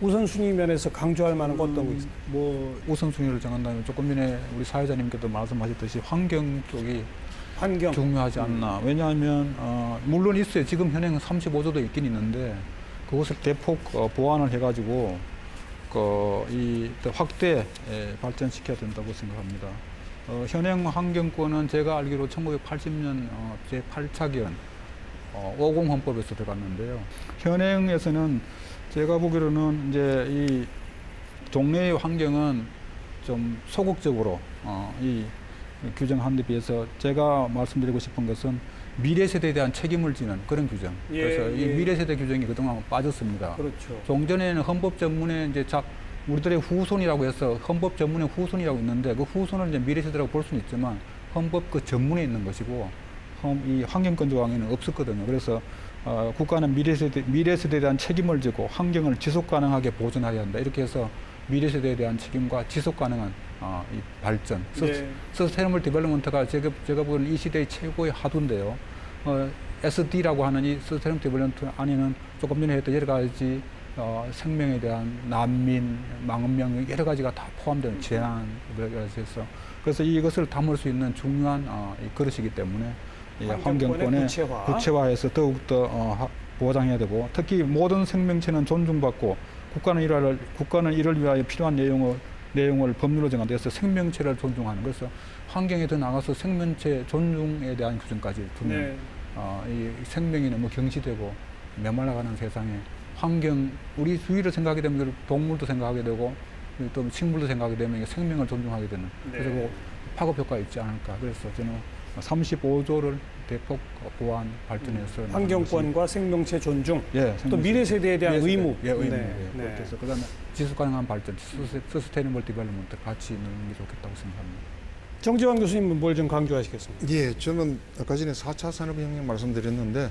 우선순위 면에서 강조할 만한 거 어떤 거 있어요? 뭐 우선순위를 정한다면 조금 전에 우리 사회자님께도 말씀하셨듯이 환경 쪽이 환경 중요하지 않나. 왜냐하면 물론 있어요. 지금 현행 35조도 있긴 있는데 그것을 대폭 보완을 해가지고 이 확대 발전시켜야 된다고 생각합니다. 현행 환경권은 제가 알기로 1980년 제8차기원 50 헌법에서 들어갔는데요. 현행에서는 제가 보기로는 이제 이 동네의 환경은 좀 소극적으로 이 규정한 데 비해서 제가 말씀드리고 싶은 것은 미래 세대에 대한 책임을 지는 그런 규정. 예, 그래서 이 예. 미래 세대 규정이 그동안 빠졌습니다. 그렇죠. 종전에는 헌법 전문에 이제 우리들의 후손이라고 해서 헌법 전문의 후손이라고 있는데 그 후손을 이제 미래 세대라고 볼 수는 있지만 헌법 그 전문에 있는 것이고 이 환경권 조항에는 없었거든요. 그래서 국가는 미래 세대에 대한 책임을 지고 환경을 지속 가능하게 보존해야 한다. 이렇게 해서 미래 세대에 대한 책임과 지속 가능한 이 발전, 네. 서스테이너블 디벨롭먼트가 제가 보기에는 이 시대의 최고의 하도인데요. SD라고 하는 이 서스테이너블 디벨롭먼트 안에는 조금 전에 했던 여러 가지 생명에 대한 난민, 망원명 여러 가지가 다 포함되는 재난 여러 가지 해서 그래서 이것을 담을 수 있는 중요한 이 그릇이기 때문에 이 환경권의 구체화해서 더욱더 보장해야 되고 특히 모든 생명체는 존중받고 국가는 이를 위하여 필요한 내용을 법률로 정한다 해서 생명체를 존중하는 그래서 환경에 더 나가서 생명체 존중에 대한 규정까지 두면 네. 이 생명이 너무 경시되고 메말라가는 세상에 환경 우리 주위를 생각하게 되면 동물도 생각하게 되고 또 식물도 생각하게 되면 생명을 존중하게 되는 네. 그리고 파급 효과가 있지 않을까 그래서 저는 35조를 대폭 보완 발전해서 환경권과 생명체 존중, 예, 또 미래 세대에 대한 의무. 의무. 네. 네. 그래서 그다음에 지속 가능한 발전, 서스테이너블 디벨롭먼트 같이 있는 게 좋겠다고 생각합니다. 정지환 교수님은 뭘 좀 강조하시겠습니까? 예, 저는 아까 전에 4차 산업혁명 말씀드렸는데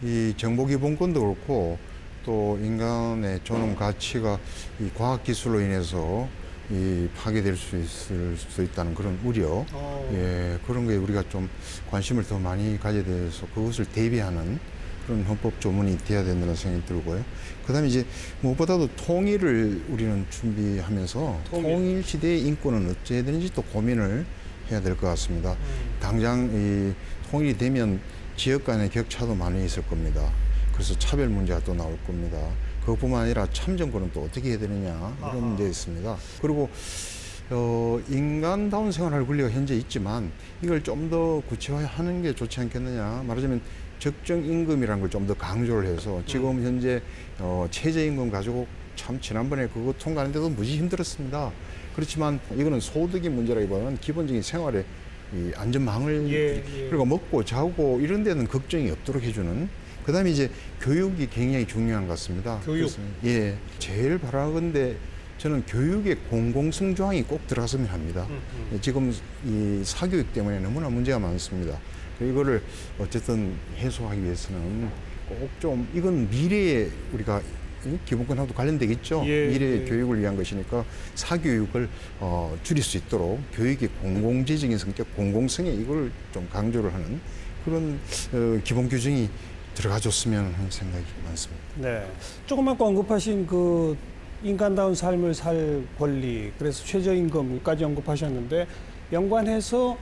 이 정보기본권도 그렇고 또 인간의 존엄 가치가 이 과학기술로 인해서 이 파괴될 수 있을 수 있다는 그런 우려, 예, 그런 거에 우리가 좀 관심을 더 많이 가져야 돼서 그것을 대비하는 그런 헌법 조문이 돼야 된다는 생각이 들고요. 그다음에 이제 무엇보다도 통일을 우리는 준비하면서 통일 시대의 인권은 어찌해야 되는지 또 고민을 해야 될 것 같습니다. 당장 이 통일이 되면 지역 간의 격차도 많이 있을 겁니다. 그래서 차별 문제가 또 나올 겁니다. 그것뿐만 아니라 참정권은 또 어떻게 해야 되느냐 이런 문제 있습니다. 그리고 인간다운 생활할 권리가 현재 있지만 이걸 좀 더 구체화하는 게 좋지 않겠느냐. 말하자면 적정 임금이라는 걸 좀 더 강조를 해서 지금 현재 최저임금 가지고 참 지난번에 그거 통과하는데도 무지 힘들었습니다. 그렇지만 이거는 소득의 문제라기보다는 기본적인 생활의 이 안전망을 그리고 먹고 자고 이런 데는 걱정이 없도록 해주는 그다음에 이제 교육이 굉장히 중요한 것 같습니다. 교육. 예, 제일 바라건대 저는 교육의 공공성 조항이 꼭 들어갔으면 합니다. 지금 이 사교육 때문에 너무나 문제가 많습니다. 이거를 어쨌든 해소하기 위해서는 꼭 좀 이건 미래에 우리가 기본권하고도 관련되겠죠. 미래의 교육을 위한 것이니까 사교육을 줄일 수 있도록 교육의 공공재적인 성격, 공공성에 이걸 좀 강조를 하는 그런 기본 규정이 들어가줬으면 하는 생각이 많습니다. 네. 조금 아까 언급하신 그 인간다운 삶을 살 권리, 그래서 최저임금까지 언급하셨는데 연관해서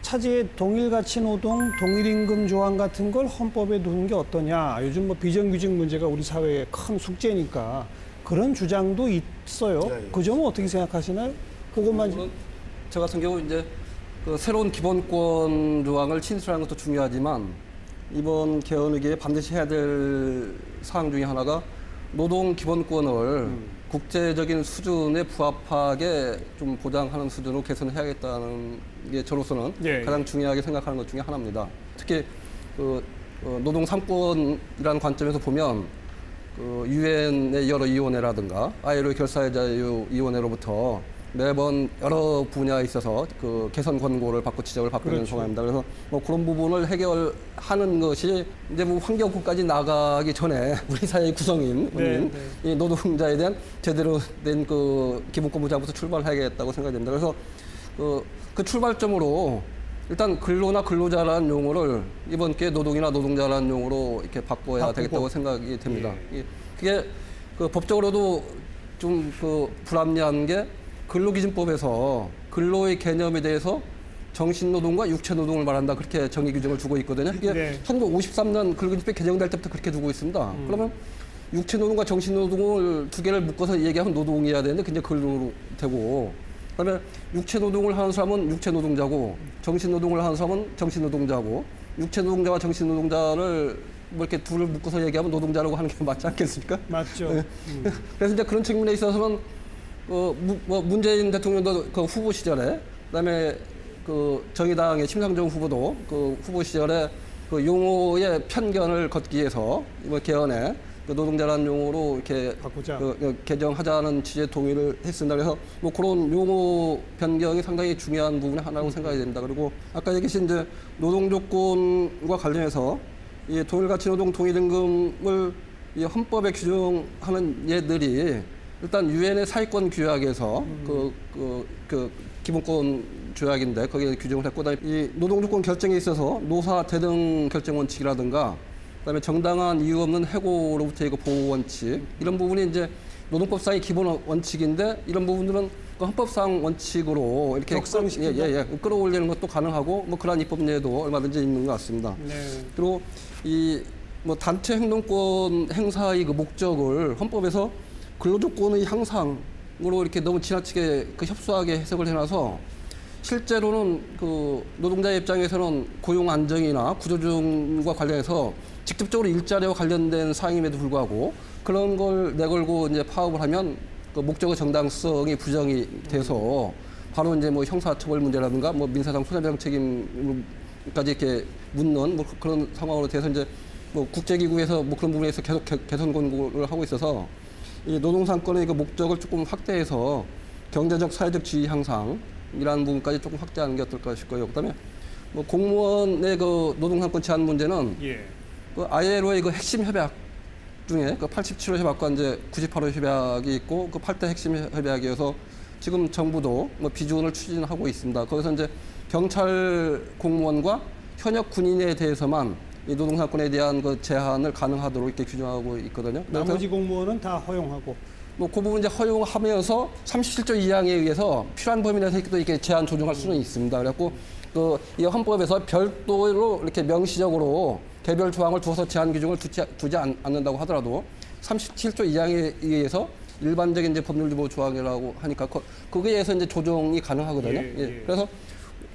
차제의 동일가치 노동, 동일임금 조항 같은 걸 헌법에 두는 게 어떠냐. 요즘 뭐 비정규직 문제가 우리 사회의 큰 숙제니까 그런 주장도 있어요. 그 점은 어떻게 생각하시나요? 그것만 저 같은 경우 이제 그 새로운 기본권 조항을 신설하는 것도 중요하지만 이번 개헌의회에 반드시 해야 될 사항 중에 하나가 노동 기본권을 국제적인 수준에 부합하게 좀 보장하는 수준으로 개선해야겠다는 게 저로서는 가장 중요하게 생각하는 것 중에 하나입니다. 특히 그 노동 3권이라는 관점에서 보면 그 유엔의 여러 위원회라든가 ILO 결사자유위원회로부터 매번 여러 분야에 있어서 그 개선 권고를 받고 지적을 받고 있는 상황입니다. 그래서 뭐 그런 부분을 해결하는 것이 이제 뭐 환경권까지 나가기 전에 우리 사회의 구성인 이 노동자에 대한 제대로 된 그 기본권 보장부터 출발해야겠다고 생각이 됩니다. 그래서 그 출발점으로 일단 근로나 근로자라는 용어를 이번 기회에 노동이나 노동자라는 용어로 이렇게 바꿔야 되겠다고 생각이 됩니다. 그게 그 법적으로도 좀 그 불합리한 게 근로기준법에서 근로의 개념에 대해서 정신노동과 육체노동을 말한다 그렇게 정의 규정을 두고 있거든요. 이게 1953년 근로기준법이 개정될 때부터 그렇게 두고 있습니다. 그러면 육체노동과 정신노동을 두 개를 묶어서 얘기하면 노동이어야 되는데 그게 근로로 되고 그다음에 육체노동을 하는 사람은 육체노동자고 정신노동을 하는 사람은 정신노동자고 육체노동자와 정신노동자를 뭐 이렇게 둘을 묶어서 얘기하면 노동자라고 하는 게 맞지 않겠습니까? 맞죠. 네. 그래서 이제 그런 측면에 있어서는 뭐 문재인 대통령도 그 후보 시절에 그다음에 그 정의당의 심상정 후보도 그 후보 시절에 그 용어의 편견을 걷기 위해서 이번 개헌에 그 노동자라는 용어로 이렇게 개정하자는 취지의 동의를 했습니다. 그래서 뭐 그런 용어 변경이 상당히 중요한 부분의 하나라고 생각이 됩니다. 그리고 아까 얘기하신 이제 노동 조건과 관련해서 이 동일가치노동 동일임금을 이 헌법에 규정하는 예들이 일단 유엔의 사회권 규약에서 그 기본권 조약인데 거기에 규정을 했고, 그다음에 이 노동조건 결정에 있어서 노사 대등 결정 원칙이라든가, 그다음에 정당한 이유 없는 해고로부터 이거 보호 원칙, 이런 부분이 이제 노동법상의 기본 원칙인데 이런 부분들은 그 헌법상 원칙으로 이렇게 끌어올리는 것도 가능하고 뭐 그러한 입법 예도 얼마든지 있는 것 같습니다. 네. 그리고 이 뭐 단체 행동권 행사의 그 목적을 헌법에서 근로조건의 향상으로 이렇게 너무 지나치게 그 협소하게 해석을 해놔서 실제로는 그 노동자의 입장에서는 고용 안정이나 구조조정과 관련해서 직접적으로 일자리와 관련된 사항임에도 불구하고 그런 걸 내걸고 이제 파업을 하면 그 목적의 정당성이 부정이 돼서 바로 이제 뭐 형사처벌 문제라든가 뭐 민사상 손해배상 책임까지 이렇게 묻는 뭐 그런 상황으로 돼서 이제 뭐 국제기구에서 뭐 그런 부분에서 계속 개선 권고를 하고 있어서 이 노동상권의 그 목적을 조금 확대해서 경제적 사회적 지위 향상이라는 부분까지 조금 확대하는 게 어떨까 싶고요. 그다음에 뭐 공무원의 그 노동상권 제한 문제는 그 ILO의 그 핵심 협약 중에 그 87호 협약과 이제 98호 협약이 있고 그 8대 핵심 협약이어서 지금 정부도 뭐 비준을 추진하고 있습니다. 거기서 이제 경찰 공무원과 현역 군인에 대해서만 이 노동상권에 대한 그 제한을 가능하도록 이렇게 규정하고 있거든요. 나머지 공무원은 다 허용하고. 뭐 그 부분 이제 허용하면서 37조 2항에 의해서 필요한 범위 내에서 이렇게 제한 조정할 수는 있습니다. 그래갖고 그 이 헌법에서 별도로 이렇게 명시적으로 개별 조항을 두어서 제한 규정을 두지 않는다고 하더라도 37조 2항에 의해서 일반적인 이제 법률규모 조항이라고 하니까 거기에 의해서 이제 조정이 가능하거든요. 그래서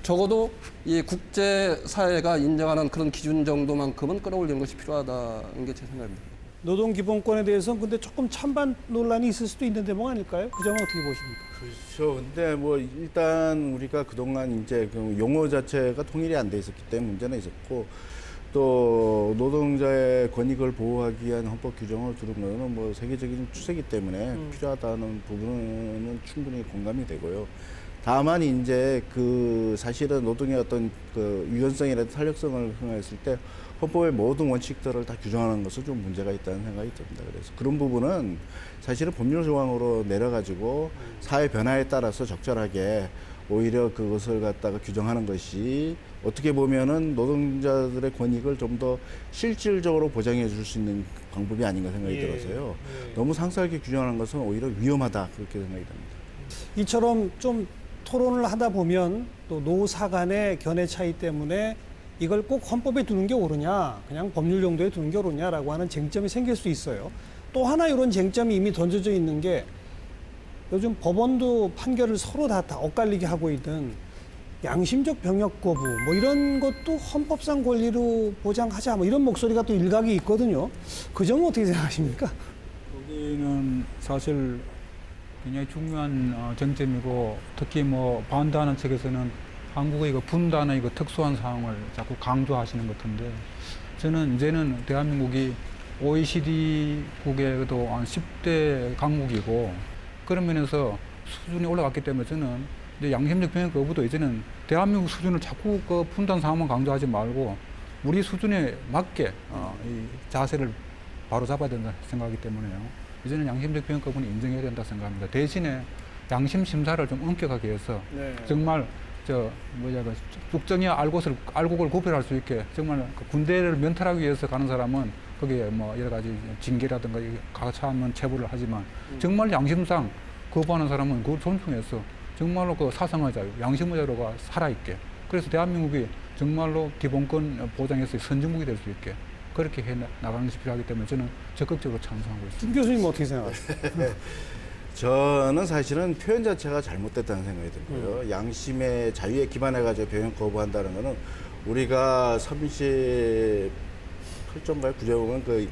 적어도 이 국제사회가 인정하는 그런 기준 정도만큼은 끌어올리는 것이 필요하다는 게 제 생각입니다. 노동기본권에 대해서는 근데 조금 찬반 논란이 있을 수도 있는데 뭐 아닐까요? 그 점은 어떻게 보십니까? 그렇죠. 근데 뭐 일단 우리가 그동안 이제 그 용어 자체가 통일이 안 돼 있었기 때문에 문제는 있었고, 또 노동자의 권익을 보호하기 위한 헌법 규정을 두는 것은 뭐 세계적인 추세이기 때문에 필요하다는 부분은 충분히 공감이 되고요. 다만 이제 그 사실은 노동의 어떤 그 유연성이라든지 탄력성을 흥했을 때 헌법의 모든 원칙들을 다 규정하는 것은 좀 문제가 있다는 생각이 듭니다. 그래서 그런 부분은 사실은 법률 조항으로 내려가지고 사회 변화에 따라서 적절하게 오히려 그것을 갖다가 규정하는 것이 어떻게 보면은 노동자들의 권익을 좀 더 실질적으로 보장해 줄 수 있는 방법이 아닌가 생각이 들어서요. 너무 상세하게 규정하는 것은 오히려 위험하다 그렇게 생각이 됩니다. 이처럼 좀 토론을 하다 보면 또 노사 간의 견해 차이 때문에 이걸 꼭 헌법에 두는 게 옳으냐, 그냥 법률 정도에 두는 게 옳으냐라고 하는 쟁점이 생길 수 있어요. 또 하나 이런 쟁점이 이미 던져져 있는 게 요즘 법원도 판결을 서로 다 엇갈리게 하고 있는 양심적 병역 거부 뭐 이런 것도 헌법상 권리로 보장하자 뭐 이런 목소리가 또 일각이 있거든요. 그 점은 어떻게 생각하십니까? 여기는 사실 굉장히 중요한 쟁점이고, 특히 뭐 반대하는 측에서는 한국의 그 분단의 그 특수한 상황을 자꾸 강조하시는 것 같은데, 저는 이제는 대한민국이 OECD국의 또 한 10대 강국이고, 그런 면에서 수준이 올라갔기 때문에 저는 이제 양심적 병역 거부도 이제는 대한민국 수준을 자꾸 그 분단 상황만 강조하지 말고 우리 수준에 맞게 이 자세를 바로 잡아야 된다 생각하기 때문에요. 이제는 양심적 병역 거부는 인정해야 된다 생각합니다. 대신에 양심 심사를 좀 엄격하게 해서 정말 국정이야 알곡을 구별할 수 있게 정말 그 군대를 면탈하기 위해서 가는 사람은 거기에 뭐 여러 가지 징계라든가 가차하면 체불을 하지만 정말 양심상 거부하는 사람은 그걸 존중해서 정말로 그 사상의 자유, 양심의 자유가 살아있게 그래서 대한민국이 정말로 기본권 보장해서 선진국이 될 수 있게 그렇게 해 나가는 것이 필요하기 때문에 저는 적극적으로 찬성하고 있습니다. 김 교수님 어떻게 생각하세요? 저는 사실은 표현 자체가 잘못됐다는 생각이 들고요. 양심의 자유에 기반해가지고 병역 거부한다는 거는 우리가 38조인가요? 9조에 보면 그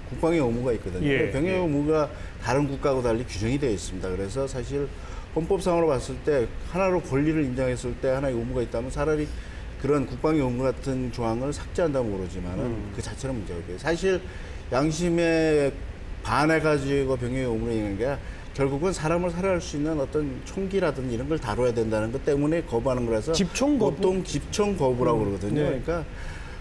국방의 의무가 있거든요. 예, 병역 의무가 다른 국가하고 달리 규정이 되어 있습니다. 그래서 사실 헌법상으로 봤을 때 하나로 권리를 인정했을 때 하나의 의무가 있다면 차라리 그런 국방의 의무 같은 조항을 삭제한다면 모르지만은 그 자체는 문제고요. 사실 양심에 반해가지고 병역의 의무를 있는 게 결국은 사람을 살해할 수 있는 어떤 총기라든지 이런 걸 다뤄야 된다는 것 때문에 거부하는 거라서 집총 거부? 보통 집총 거부라고 그러거든요. 네. 그러니까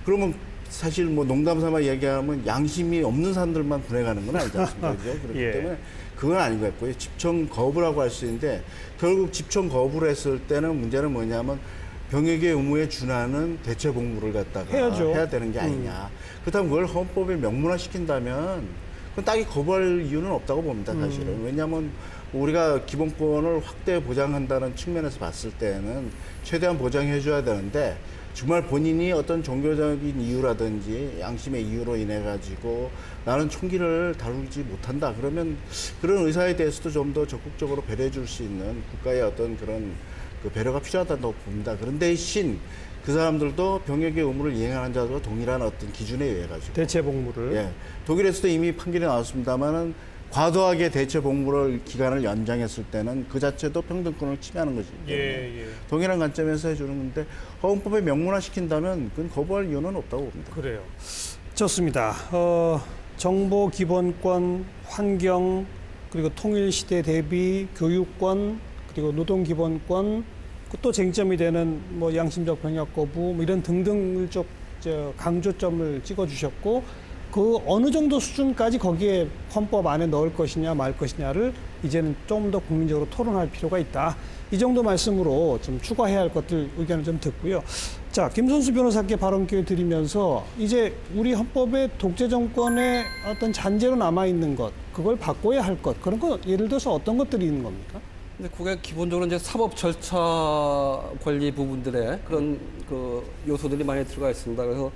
그러면 사실 뭐 농담 삼아 얘기하면 양심이 없는 사람들만 군에 가는 건 아니지 않습니까? 그죠? 그렇기 예. 때문에 그건 아닌 것 같고요. 집총 거부라고 할 수 있는데 결국 집총 거부를 했을 때는 문제는 뭐냐면 병역의 의무에 준하는 대체 복무를 갖다가 해야죠. 해야 되는 게 아니냐. 그렇다면 그걸 헌법에 명문화시킨다면 그건 딱히 거부할 이유는 없다고 봅니다, 사실은. 왜냐하면 우리가 기본권을 확대 보장한다는 측면에서 봤을 때는 최대한 보장해줘야 되는데 정말 본인이 어떤 종교적인 이유라든지 양심의 이유로 인해 가지고 나는 총기를 다루지 못한다 그러면 그런 의사에 대해서도 좀 더 적극적으로 배려해 줄 수 있는 국가의 어떤 그런 그 배려가 필요하다고 봅니다. 그런 대신 그 사람들도 병역의 의무를 이행하는 자들과 동일한 어떤 기준에 의해 가지고 대체 복무를. 예, 독일에서도 이미 판결이 나왔습니다만은 과도하게 대체 복무를 기간을 연장했을 때는 그 자체도 평등권을 침해하는 것이기 때문에 동일한 관점에서 해주는 건데 헌법에 명문화시킨다면 그건 거부할 이유는 없다고 봅니다. 그래요. 좋습니다. 정보 기본권, 환경, 그리고 통일 시대 대비 교육권, 그리고 노동 기본권, 또 쟁점이 되는 뭐 양심적 병역 거부 뭐 이런 등등을 좀 강조점을 찍어주셨고 그 어느 정도 수준까지 거기에 헌법 안에 넣을 것이냐 말 것이냐를 이제는 좀 더 국민적으로 토론할 필요가 있다. 이 정도 말씀으로 좀 추가해야 할 것들 의견을 좀 듣고요. 자, 김선수 변호사께 발언 기회 드리면서 이제 우리 헌법에 독재 정권의 어떤 잔재로 남아있는 것, 그걸 바꿔야 할 것, 그런 거 예를 들어서 어떤 것들이 있는 겁니까? 근데 그게 기본적으로 이제 사법 절차 권리 부분들에 그런 그 요소들이 많이 들어가 있습니다. 그래서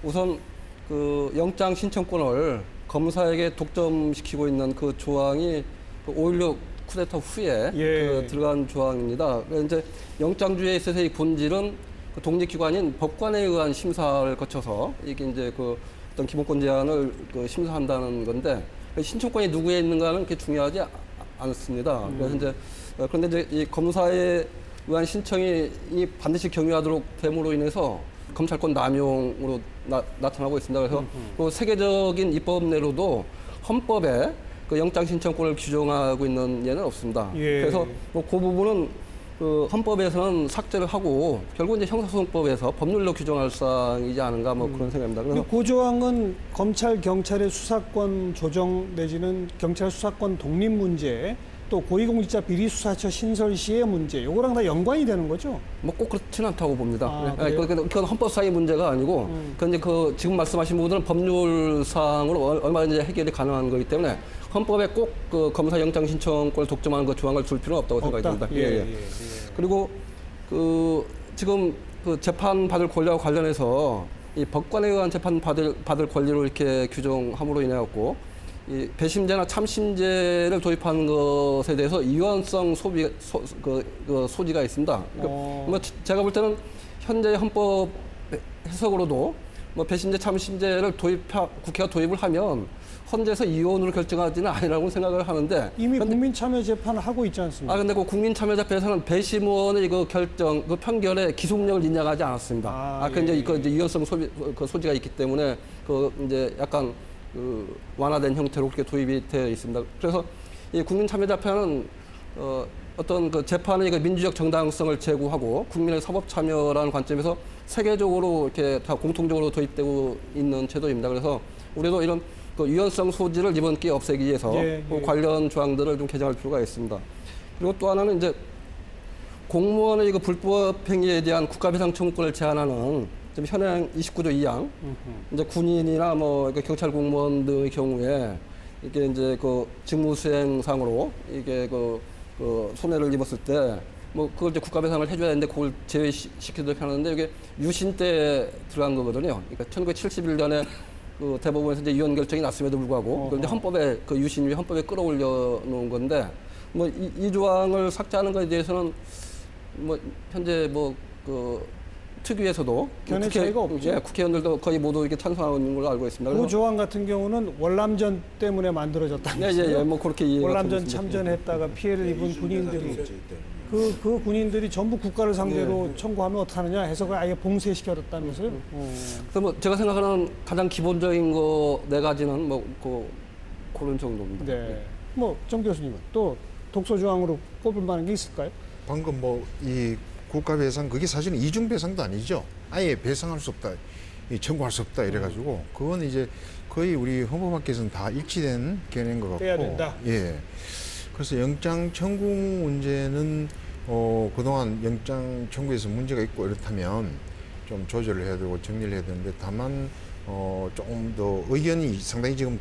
우선 그 영장 신청권을 검사에게 독점시키고 있는 그 조항이 그 5.16 쿠데타 후에 그 들어간 조항입니다. 그래서 이제 영장주의에 있어서 이 본질은 그 독립기관인 법관에 의한 심사를 거쳐서 이게 이제 그 어떤 기본권 제한을 그 심사한다는 건데 신청권이 누구에 있는가는 그렇게 중요하지 않습니다. 그래서 이제 그런데 이제 이 검사에 의한 신청이 반드시 경유하도록 됨으로 인해서 검찰권 남용으로 나타나고 있습니다. 그래서 그 세계적인 입법례로도 헌법에 그 영장 신청권을 규정하고 있는 예는 없습니다. 그래서 뭐 그 부분은 그 헌법에서는 삭제를 하고 결국 이제 형사소송법에서 법률로 규정할 사항이지 않은가 뭐 그런 생각입니다. 그래서 그 조항은 검찰 경찰의 수사권 조정 내지는 경찰 수사권 독립 문제 또 고위공직자 비리수사처 신설 시의 문제, 요거랑 다 연관이 되는 거죠? 뭐 꼭 그렇지는 않다고 봅니다. 그래요? 그건 헌법상의 문제가 아니고, 그건 이제 그 지금 말씀하신 부분은 법률상으로 얼마든지 해결이 가능한 거기 때문에 헌법에 꼭 그 검사 영장 신청권을 독점하는 그 조항을 둘 필요는 없다고 생각이 듭니다. 그리고 그 지금 그 재판 받을 권리와 관련해서 이 법관에 의한 재판 받을 권리로 이렇게 규정함으로 인해 갖고 이 배심제나 참심제를 도입하는 것에 대해서 이원성 소지가 있습니다. 그러니까 뭐 제가 볼 때는 현재 헌법 해석으로도 뭐 배심제, 참심제를 국회가 도입을 하면 헌재에서 이원으로 결정하지는 아니라고 생각을 하는데 이미 국민참여재판을 하고 있지 않습니까? 근데 그 국민참여재판에서는 배심원의 그 결정, 그 판결에 기속력을 인정하지 않았습니다. 이제 이원성 소지가 있기 때문에 그 이제 약간 그 완화된 형태로 그렇게 도입이 되어 있습니다. 그래서 이 국민참여재판은 어떤 그 재판의 그 민주적 정당성을 제고하고 국민의 사법 참여라는 관점에서 세계적으로 이렇게 다 공통적으로 도입되고 있는 제도입니다. 그래서 우리도 이런 그 유연성 소지를 이번 기회에 없애기 위해서 그 관련 조항들을 좀 개정할 필요가 있습니다. 그리고 또 하나는 이제 공무원의 이거 불법 행위에 대한 국가배상 청구권을 제한하는 지금 현행 29조 2항, 이제 군인이나 뭐 경찰 공무원 등의 경우에 이게 이제 그 직무수행상으로 이게 그 손해를 입었을 때 뭐 그걸 이제 국가배상을 해줘야 되는데 그걸 제외시키도록 하는데 이게 유신 때 들어간 거거든요. 그러니까 1971년에 그 대법원에서 이제 이혼 결정이 났음에도 불구하고 그걸 이제 헌법에 그 유신 위에 헌법에 끌어올려 놓은 건데 뭐 이 조항을 삭제하는 것에 대해서는 뭐 현재 뭐 그 특위에서도 견해 차이가 없죠. 예, 국회의원들도 거의 모두 이렇게 찬성하고 있는 걸로 알고 있습니다. 그 조항 같은 경우는 월남전 때문에 만들어졌다면서요? 예, 뭐 그렇게 이해가 월남전 되고 있습니다. 참전했다가 피해를 입은 군인들이 그 군인들이 전부 국가를 상대로 청구하면 어떡하느냐 해서 아예 봉쇄시켰다면서요? 그래서 뭐 제가 생각하는 가장 기본적인 거 네 가지는 뭐 그런 정도입니다. 네. 뭐 정 교수님은 또 독소 조항으로 꼽을 만한 게 있을까요? 방금 뭐 이 국가 배상 그게 사실은 이중 배상도 아니죠. 아예 배상할 수 없다, 청구할 수 없다 이래가지고 그건 이제 거의 우리 헌법학계에서는 다 일치된 개념인 것 같고. 빼야 된다. 예. 그래서 영장 청구 문제는 그동안 영장 청구에서 문제가 있고 이렇다면 좀 조절을 해야 되고 정리를 해야 되는데 다만 조금 더 의견이 상당히 지금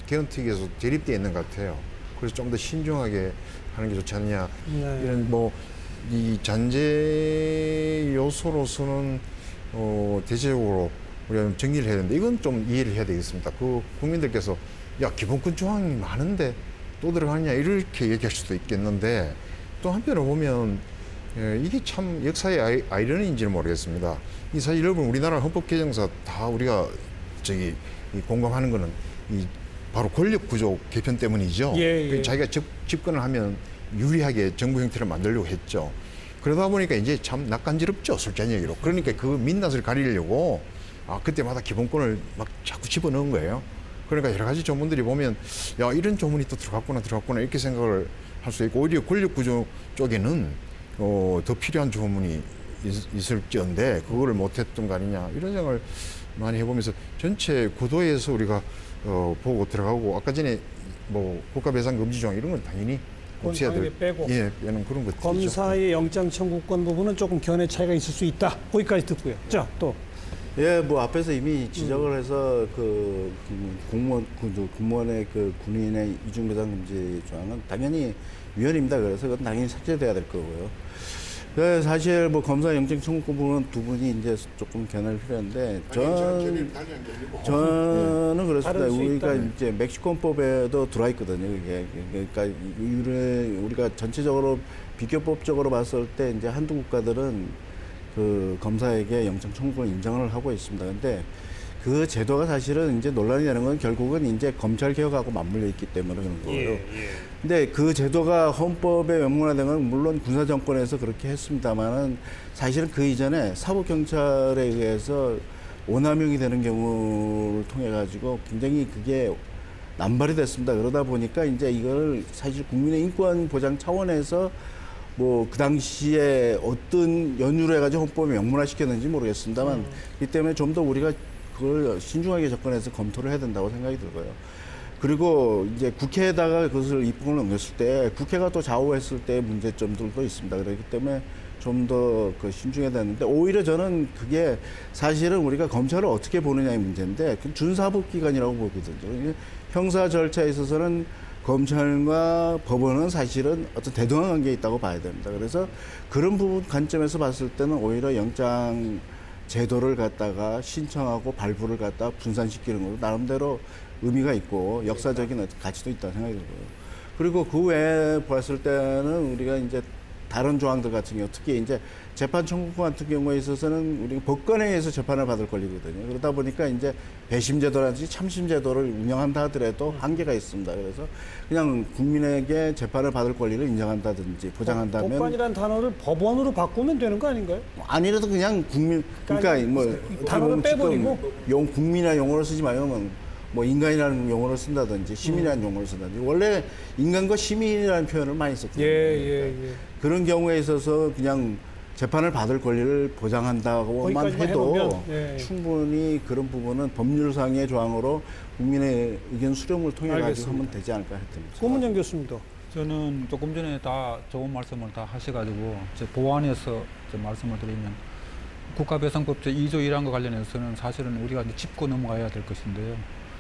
개헌특위에서 대립되어 있는 것 같아요. 그래서 좀 더 신중하게 하는 게 좋지 않냐. 네. 이런 뭐 이 잔재 요소로서는 대체적으로 우리가 정리를 해야 되는데 이건 좀 이해를 해야 되겠습니다. 그 국민들께서 야 기본권 조항이 많은데 또 들어가느냐 이렇게 얘기할 수도 있겠는데 또 한편으로 보면 이게 참 역사의 아이러니인지는 모르겠습니다. 이 사실 여러분 우리나라 헌법 개정사 다 우리가 공감하는 거는 이 바로 권력 구조 개편 때문이죠. 예. 자기가 집권을 하면 유리하게 정부 형태를 만들려고 했죠. 그러다 보니까 이제 참 낯간지럽죠, 솔직한 얘기로. 그러니까 그 민낯을 가리려고 그때마다 기본권을 막 자꾸 집어넣은 거예요. 그러니까 여러 가지 조문들이 보면 야 이런 조문이 또 들어갔구나 이렇게 생각을 할 수 있고 오히려 권력 구조 쪽에는 더 필요한 조문이 있을지언데 그거를 못했던 거 아니냐 이런 생각을 많이 해보면서 전체 구도에서 우리가 보고 들어가고 아까 전에 뭐 국가배상 금지 조항 이런 건 당연히 없애야 될 빼고. 예, 빼는 그런 것들이죠. 검사의 영장 청구권 부분은 조금 견해 차이가 있을 수 있다. 거기까지 듣고요. 자, 또 예, 뭐 앞에서 이미 지적을 해서 그 군무원의 그 군인의 이중배상 금지 조항은 당연히 위헌입니다. 그래서 그건 당연히 삭제돼야 될 거고요. 그래서 사실 뭐 검사 영장 청구권 부분은 두 분이 이제 조금 견해를 필요한데 저는 그렇습니다. 우리가 이제 멕시코헌법에도 들어와 있거든요. 이게 그러니까 우리가 전체적으로 비교법적으로 봤을 때 이제 한두 국가들은 그 검사에게 영장 청구권을 인정을 하고 있습니다. 근데 그 제도가 사실은 이제 논란이 되는 건 결국은 이제 검찰 개혁하고 맞물려 있기 때문에 그런 거예요. 근데 그 제도가 헌법에 명문화된 건 물론 군사 정권에서 그렇게 했습니다만은 사실은 그 이전에 사법경찰에 의해서 오남용이 되는 경우를 통해 가지고 굉장히 그게 남발이 됐습니다. 그러다 보니까 이제 이걸 사실 국민의 인권 보장 차원에서 뭐 그 당시에 어떤 연유로 해가지고 헌법에 명문화시켰는지 모르겠습니다만 이 때문에 좀 더 우리가 그걸 신중하게 접근해서 검토를 해야 된다고 생각이 들고요. 그리고 이제 국회에다가 그것을 입법을 넘겼을 때 국회가 또 좌우했을 때 문제점들도 있습니다. 그렇기 때문에 좀 더 그 신중해야 되는데 오히려 저는 그게 사실은 우리가 검찰을 어떻게 보느냐의 문제인데 그 준사법기관이라고 보거든요. 형사 절차에 있어서는 검찰과 법원은 사실은 어떤 대등한 관계에 있다고 봐야 됩니다. 그래서 그런 부분 관점에서 봤을 때는 오히려 영장 제도를 갖다가 신청하고 발부를 갖다 분산시키는 것도 나름대로 의미가 있고 역사적인 어떤 가치도 있다고 생각이 들고요. 그리고 그 외에 봤을 때는 우리가 이제 다른 조항들 같은 경우 특히 이제 재판 청구권 같은 경우에 있어서는 우리가 법관에 의해서 재판을 받을 권리거든요. 그러다 보니까 이제 배심 제도라든지 참심 제도를 운영한다 하더라도 한계가 있습니다. 그래서 그냥 국민에게 재판을 받을 권리를 인정한다든지 보장한다면 법관이라는 단어를 법원으로 바꾸면 되는 거 아닌가요? 아니라도 그냥 국민 그러니까 뭐 단어를 빼버리고 국민이나 용어를 쓰지 말고 뭐 인간이라는 용어를 쓴다든지 시민이라는 용어를 쓴다든지 원래 인간과 시민이라는 표현을 많이 썼거든요. 그런 경우에 있어서 그냥 재판을 받을 권리를 보장한다고만 해도 충분히 그런 부분은 법률상의 조항으로 국민의 의견 수렴을 통해 가지고 하면 되지 않을까 했습니다. 고문정 교수님도 저는 조금 전에 다 좋은 말씀을 다 하셔가지고 제 보완해서 말씀을 드리면 국가배상법 제2조 1항과 관련해서는 사실은 우리가 이제 짚고 넘어가야 될 것인데요.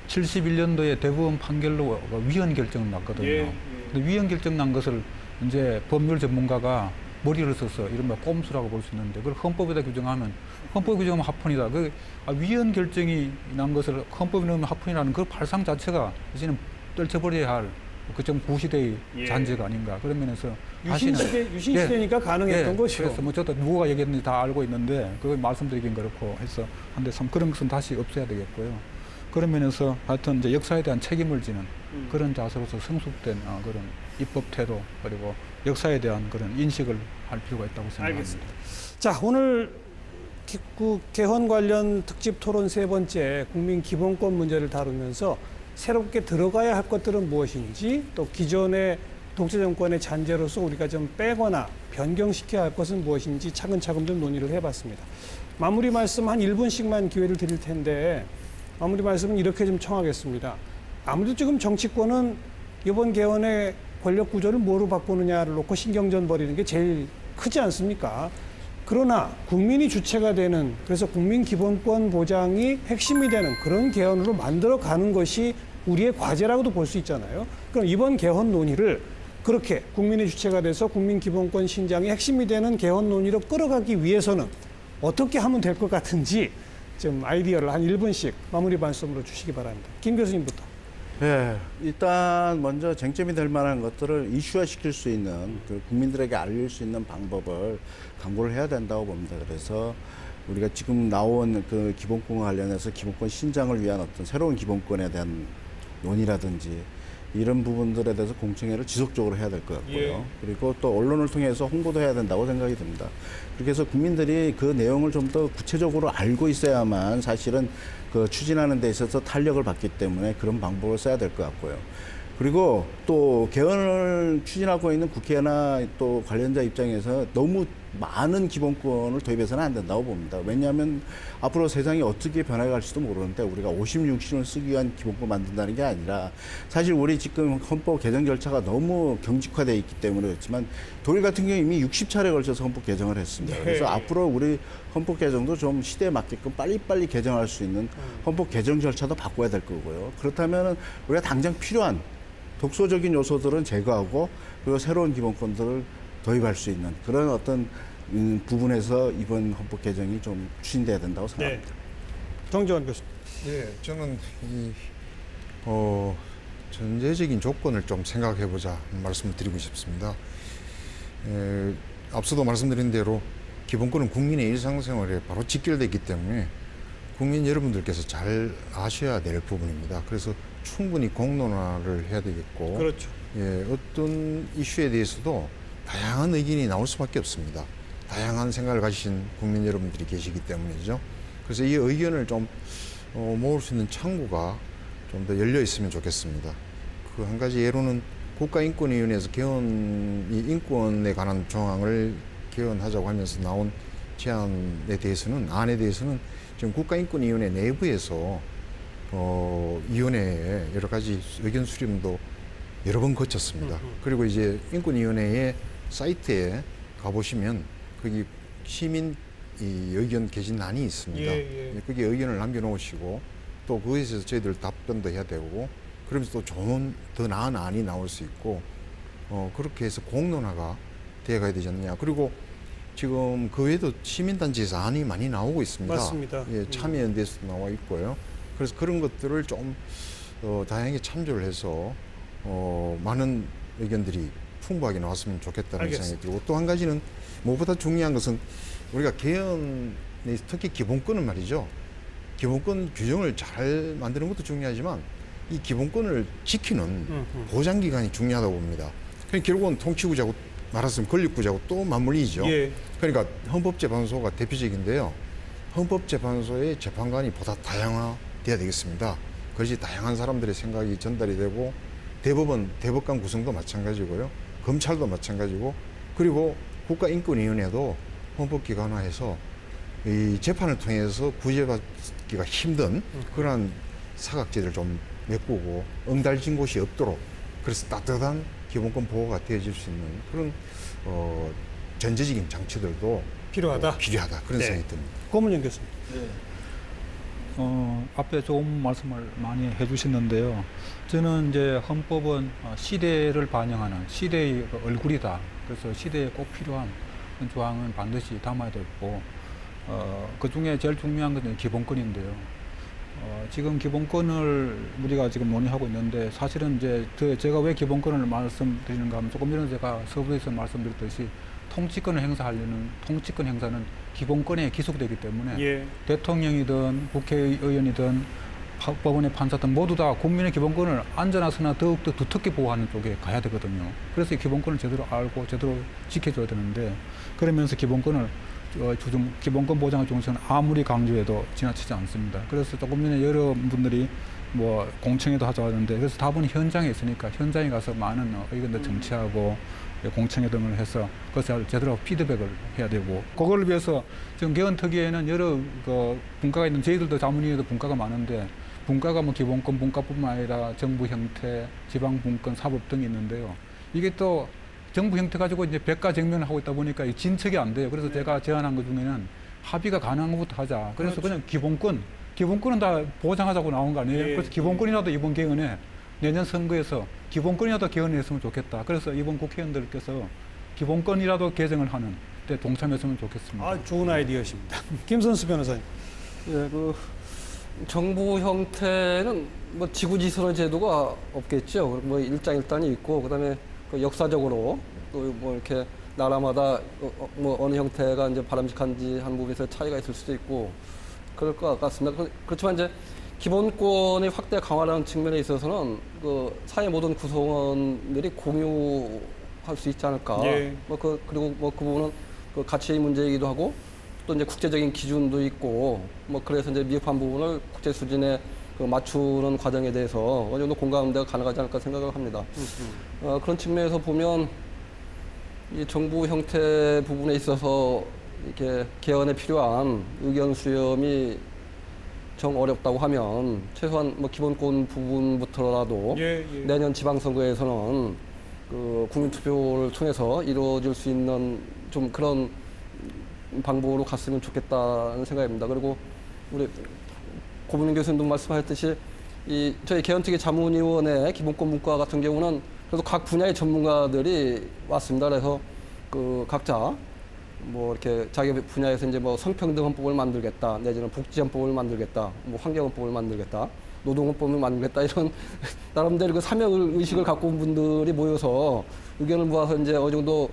71년도에 대법원 판결로 위헌 결정 났거든요. 근데 위헌 결정 난 것을 이제 법률 전문가가 머리를 써서 이른바 꼼수라고 볼 수 있는데 그걸 헌법에다 규정하면 헌법에 규정하면 합헌이다. 그 위헌 결정이 난 것을 헌법에 넣으면 합헌이라는 그 발상 자체가 이제는 떨쳐버려야 할 그좀 구시대의 잔재가 아닌가 그런 면에서 유신시대니까 가능했던 것이죠. 그래서 뭐 저도 누가 얘기했는지 다 알고 있는데 그걸 말씀드리긴 그렇고 해서 한데 참 그런 것은 다시 없어야 되겠고요. 그런 면에서 하여튼 이제 역사에 대한 책임을 지는 그런 자세로서 성숙된 그런 입법 태도 그리고 역사에 대한 그런 인식을 할 필요가 있다고 생각합니다. 알겠습니다. 자, 오늘 개헌 관련 특집 토론 세 번째 국민 기본권 문제를 다루면서 새롭게 들어가야 할 것들은 무엇인지 또 기존의 독재 정권의 잔재로서 우리가 좀 빼거나 변경시켜야 할 것은 무엇인지 차근차근 좀 논의를 해봤습니다. 마무리 말씀 한 1분씩만 기회를 드릴 텐데 마무리 말씀은 이렇게 좀 청하겠습니다. 아무래도 지금 정치권은 이번 개헌의 권력 구조를 뭐로 바꾸느냐를 놓고 신경전 벌이는 게 제일 크지 않습니까? 그러나 국민이 주체가 되는 그래서 국민 기본권 보장이 핵심이 되는 그런 개헌으로 만들어가는 것이 우리의 과제라고도 볼 수 있잖아요. 그럼 이번 개헌 논의를 그렇게 국민의 주체가 돼서 국민 기본권 신장이 핵심이 되는 개헌 논의로 끌어가기 위해서는 어떻게 하면 될 것 같은지 좀 아이디어를 한 1분씩 마무리 말씀으로 주시기 바랍니다. 김 교수님부터. 네, 일단 먼저 쟁점이 될 만한 것들을 이슈화 시킬 수 있는 국민들에게 알릴 수 있는 방법을 강구를 해야 된다고 봅니다. 그래서 우리가 지금 나온 그 기본권과 관련해서 기본권 신장을 위한 어떤 새로운 기본권에 대한 논의라든지 이런 부분들에 대해서 공청회를 지속적으로 해야 될 것 같고요. 그리고 또 언론을 통해서 홍보도 해야 된다고 생각이 듭니다. 그렇게 해서 국민들이 그 내용을 좀 더 구체적으로 알고 있어야만 사실은 그 추진하는 데 있어서 탄력을 받기 때문에 그런 방법을 써야 될 것 같고요. 그리고 또 개헌을 추진하고 있는 국회나 또 관련자 입장에서 너무 많은 기본권을 도입해서는 안 된다고 봅니다. 왜냐하면 앞으로 세상이 어떻게 변해갈지도 모르는데 우리가 56신을 쓰기 위한 기본권 만든다는 게 아니라 사실 우리 지금 헌법 개정 절차가 너무 경직화되어 있기 때문에 그렇지만 독일 같은 경우 이미 60차례 걸쳐서 헌법 개정을 했습니다. 그래서 앞으로 우리 헌법 개정도 좀 시대에 맞게끔 빨리빨리 개정할 수 있는 헌법 개정 절차도 바꿔야 될 거고요. 그렇다면 우리가 당장 필요한 독소적인 요소들은 제거하고 그리고 새로운 기본권들을 도입할 수 있는 그런 어떤 부분에서 이번 헌법 개정이 좀 추진돼야 된다고 생각합니다. 정재원 교수님. 예, 저는 이 전제적인 조건을 좀 생각해보자 말씀을 드리고 싶습니다. 앞서도 말씀드린 대로 기본권은 국민의 일상생활에 바로 직결되기 때문에 국민 여러분들께서 잘 아셔야 될 부분입니다. 그래서 충분히 공론화를 해야 되겠고, 그렇죠. 예, 어떤 이슈에 대해서도 다양한 의견이 나올 수밖에 없습니다. 다양한 생각을 가지신 국민 여러분들이 계시기 때문이죠. 그래서 이 의견을 좀 모을 수 있는 창구가 좀 더 열려 있으면 좋겠습니다. 그 한 가지 예로는 국가인권위원회에서 개헌이 인권에 관한 조항을 개헌하자고 하면서 나온 제안에 대해서는 안에 대해서는 지금 국가인권위원회 내부에서 위원회에 여러 가지 의견 수렴도 여러 번 거쳤습니다. 그리고 이제 인권위원회의 사이트에 가보시면 거기 시민 이 의견 게시란이 있습니다. 거기에 의견을 남겨놓으시고 또 그것에 대해서 저희들 답변도 해야 되고 그러면서 또 좋은 더 나은 안이 나올 수 있고 그렇게 해서 공론화가 되어가야 되지 않느냐. 그리고 지금 그 외에도 시민단체에서 안이 많이 나오고 있습니다. 맞습니다. 예, 참여연대에서도 나와 있고요. 그래서 그런 것들을 좀 다양하게 참조를 해서 많은 의견들이 풍부하게 나왔으면 좋겠다는 생각이 들고 또 한 가지는 무엇보다 중요한 것은 우리가 개헌의 특히 기본권은 말이죠. 기본권 규정을 잘 만드는 것도 중요하지만 이 기본권을 지키는 보장기관이 중요하다고 봅니다. 그러니까 결국은 통치구조하고 말하자면 권력구조하고 또 맞물리죠. 그러니까 헌법재판소가 대표적인데요. 헌법재판소의 재판관이 보다 다양화돼야 되겠습니다. 그것이 다양한 사람들의 생각이 전달이 되고 대법원, 대법관 구성도 마찬가지고요. 검찰도 마찬가지고 그리고 국가인권위원회도 헌법기관화해서 이 재판을 통해서 구제받기가 힘든 그러한 사각지대를 좀 메꾸고 엉달진 곳이 없도록 그래서 따뜻한 기본권 보호가 되어질 수 있는 그런 전제적인 장치들도 필요하다. 필요하다 그런 네. 생각이 듭니다. 고문영 교수님. 앞에 좋은 말씀을 많이 해주셨는데요. 저는 이제 헌법은 시대를 반영하는 시대의 얼굴이다. 그래서 시대에 꼭 필요한 그런 조항은 반드시 담아야 되고, 그 중에 제일 중요한 것은 기본권인데요. 지금 기본권을 우리가 지금 논의하고 있는데, 사실은 이제 제가 왜 기본권을 말씀드리는가 하면, 조금 전에 제가 서부에서 말씀드렸듯이 통치권을 행사하려는 통치권 행사는 기본권에 기속되기 때문에 예. 대통령이든 국회의원이든 법원의 판사든 모두 다 국민의 기본권을 안전하거나 더욱더 두텁게 보호하는 쪽에 가야 되거든요. 그래서 이 기본권을 제대로 알고 제대로 지켜줘야 되는데, 그러면서 기본권을 기본권 보장의 중심은 아무리 강조해도 지나치지 않습니다. 그래서 조금 전에 여러분들이 뭐 공청회도 하자고 하는데, 그래서 다분히 현장에 있으니까 현장에 가서 많은 의견들 정치하고 공청회 등을 해서 그것을 제대로 피드백을 해야 되고, 그걸 위해서 지금 개헌특위에는 여러 분과가 있는, 저희들도 자문위에도 분과가 많은데, 분과가 뭐 기본권 분과뿐만 아니라 정부 형태, 지방 분권, 사법 등이 있는데요. 이게 또 정부 형태 가지고 이제 백가쟁명을 하고 있다 보니까 진척이 안 돼요. 그래서 제가 제안한 것 중에는 합의가 가능한 것부터 하자. 그래서 그냥 기본권은 다 보장하자고 나온 거 아니에요? 그래서 기본권이라도 이번 개헌에, 내년 선거에서 기본권이라도 개헌했으면 좋겠다. 그래서 이번 국회의원들께서 기본권이라도 개정을 하는 데 동참했으면 좋겠습니다. 아, 좋은 아이디어십니다. 김선수 변호사님. 예, 정부 형태는 뭐 지구지선의 제도가 없겠죠. 뭐 일장일단이 있고, 그다음에 역사적으로 또 뭐 이렇게 나라마다 뭐 어느 형태가 이제 바람직한지 한 부분에서 차이가 있을 수도 있고 그럴 것 같습니다. 그렇지만 이제 기본권의 확대 강화라는 측면에 있어서는 사회 모든 구성원들이 공유할 수 있지 않을까. 예. 그리고 그 부분은 가치의 문제이기도 하고, 또 이제 국제적인 기준도 있고, 그래서 이제 미흡한 부분을 국제 수준에 맞추는 과정에 대해서 어느 정도 공감대가 가능하지 않을까 생각을 합니다. 그런 측면에서 보면 이 정부 형태 부분에 있어서 이렇게 개헌에 필요한 의견 수렴이 정 어렵다고 하면 최소한 기본권 부분부터라도 내년 지방선거에서는 국민투표를 통해서 이루어질 수 있는 좀 그런 방법으로 갔으면 좋겠다는 생각입니다. 그리고 우리 고문영 교수님도 말씀하셨듯이 저희 개헌특위 자문위원회 기본권 문과 같은 경우는 그래도 각 분야의 전문가들이 왔습니다. 그래서 각자 이렇게 자기 분야에서 이제 성평등 헌법을 만들겠다, 내지는 복지헌법을 만들겠다, 환경헌법을 만들겠다, 노동헌법을 만들겠다, 이런 나름대로 사명 의식을 갖고 온 분들이 모여서 의견을 모아서 이제 어느 정도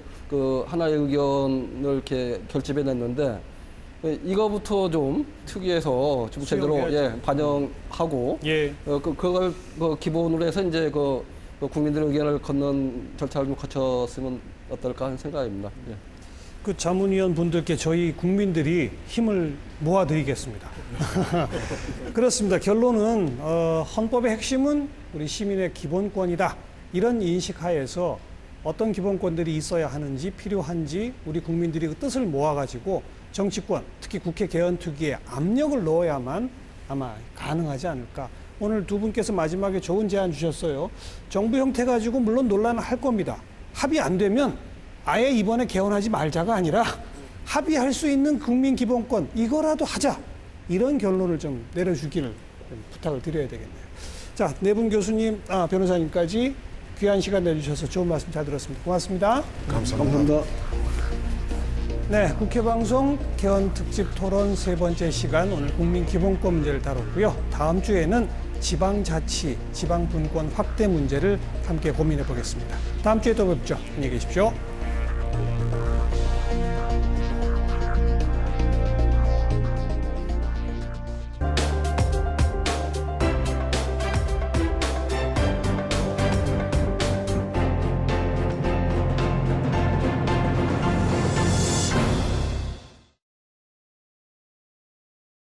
하나의 의견을 이렇게 결집해 냈는데, 이거부터 좀 특위에서 좀 제대로 반영하고 그걸 기본으로 해서 이제 국민들의 의견을 걷는 절차를 좀 거쳤으면 어떨까 하는 생각입니다. 예. 그 자문위원 분들께 저희 국민들이 힘을 모아드리겠습니다. 그렇습니다. 결론은 헌법의 핵심은 우리 시민의 기본권이다. 이런 인식하에서 어떤 기본권들이 있어야 하는지, 필요한지 우리 국민들이 그 뜻을 모아가지고 정치권, 특히 국회 개헌특위에 압력을 넣어야만 아마 가능하지 않을까. 오늘 두 분께서 마지막에 좋은 제안 주셨어요. 정부 형태 가지고 물론 논란을 할 겁니다. 합의 안 되면 아예 이번에 개헌하지 말자가 아니라 합의할 수 있는 국민 기본권 이거라도 하자. 이런 결론을 좀 내려주기를 부탁을 드려야 되겠네요. 자, 네 분 교수님, 변호사님까지 귀한 시간 내주셔서 좋은 말씀 잘 들었습니다. 고맙습니다. 감사합니다. 네, 국회방송 개헌 특집 토론 세 번째 시간, 오늘 국민 기본권 문제를 다뤘고요. 다음 주에는 지방자치, 지방분권 확대 문제를 함께 고민해 보겠습니다. 다음 주에 또 뵙죠. 안녕히 계십시오.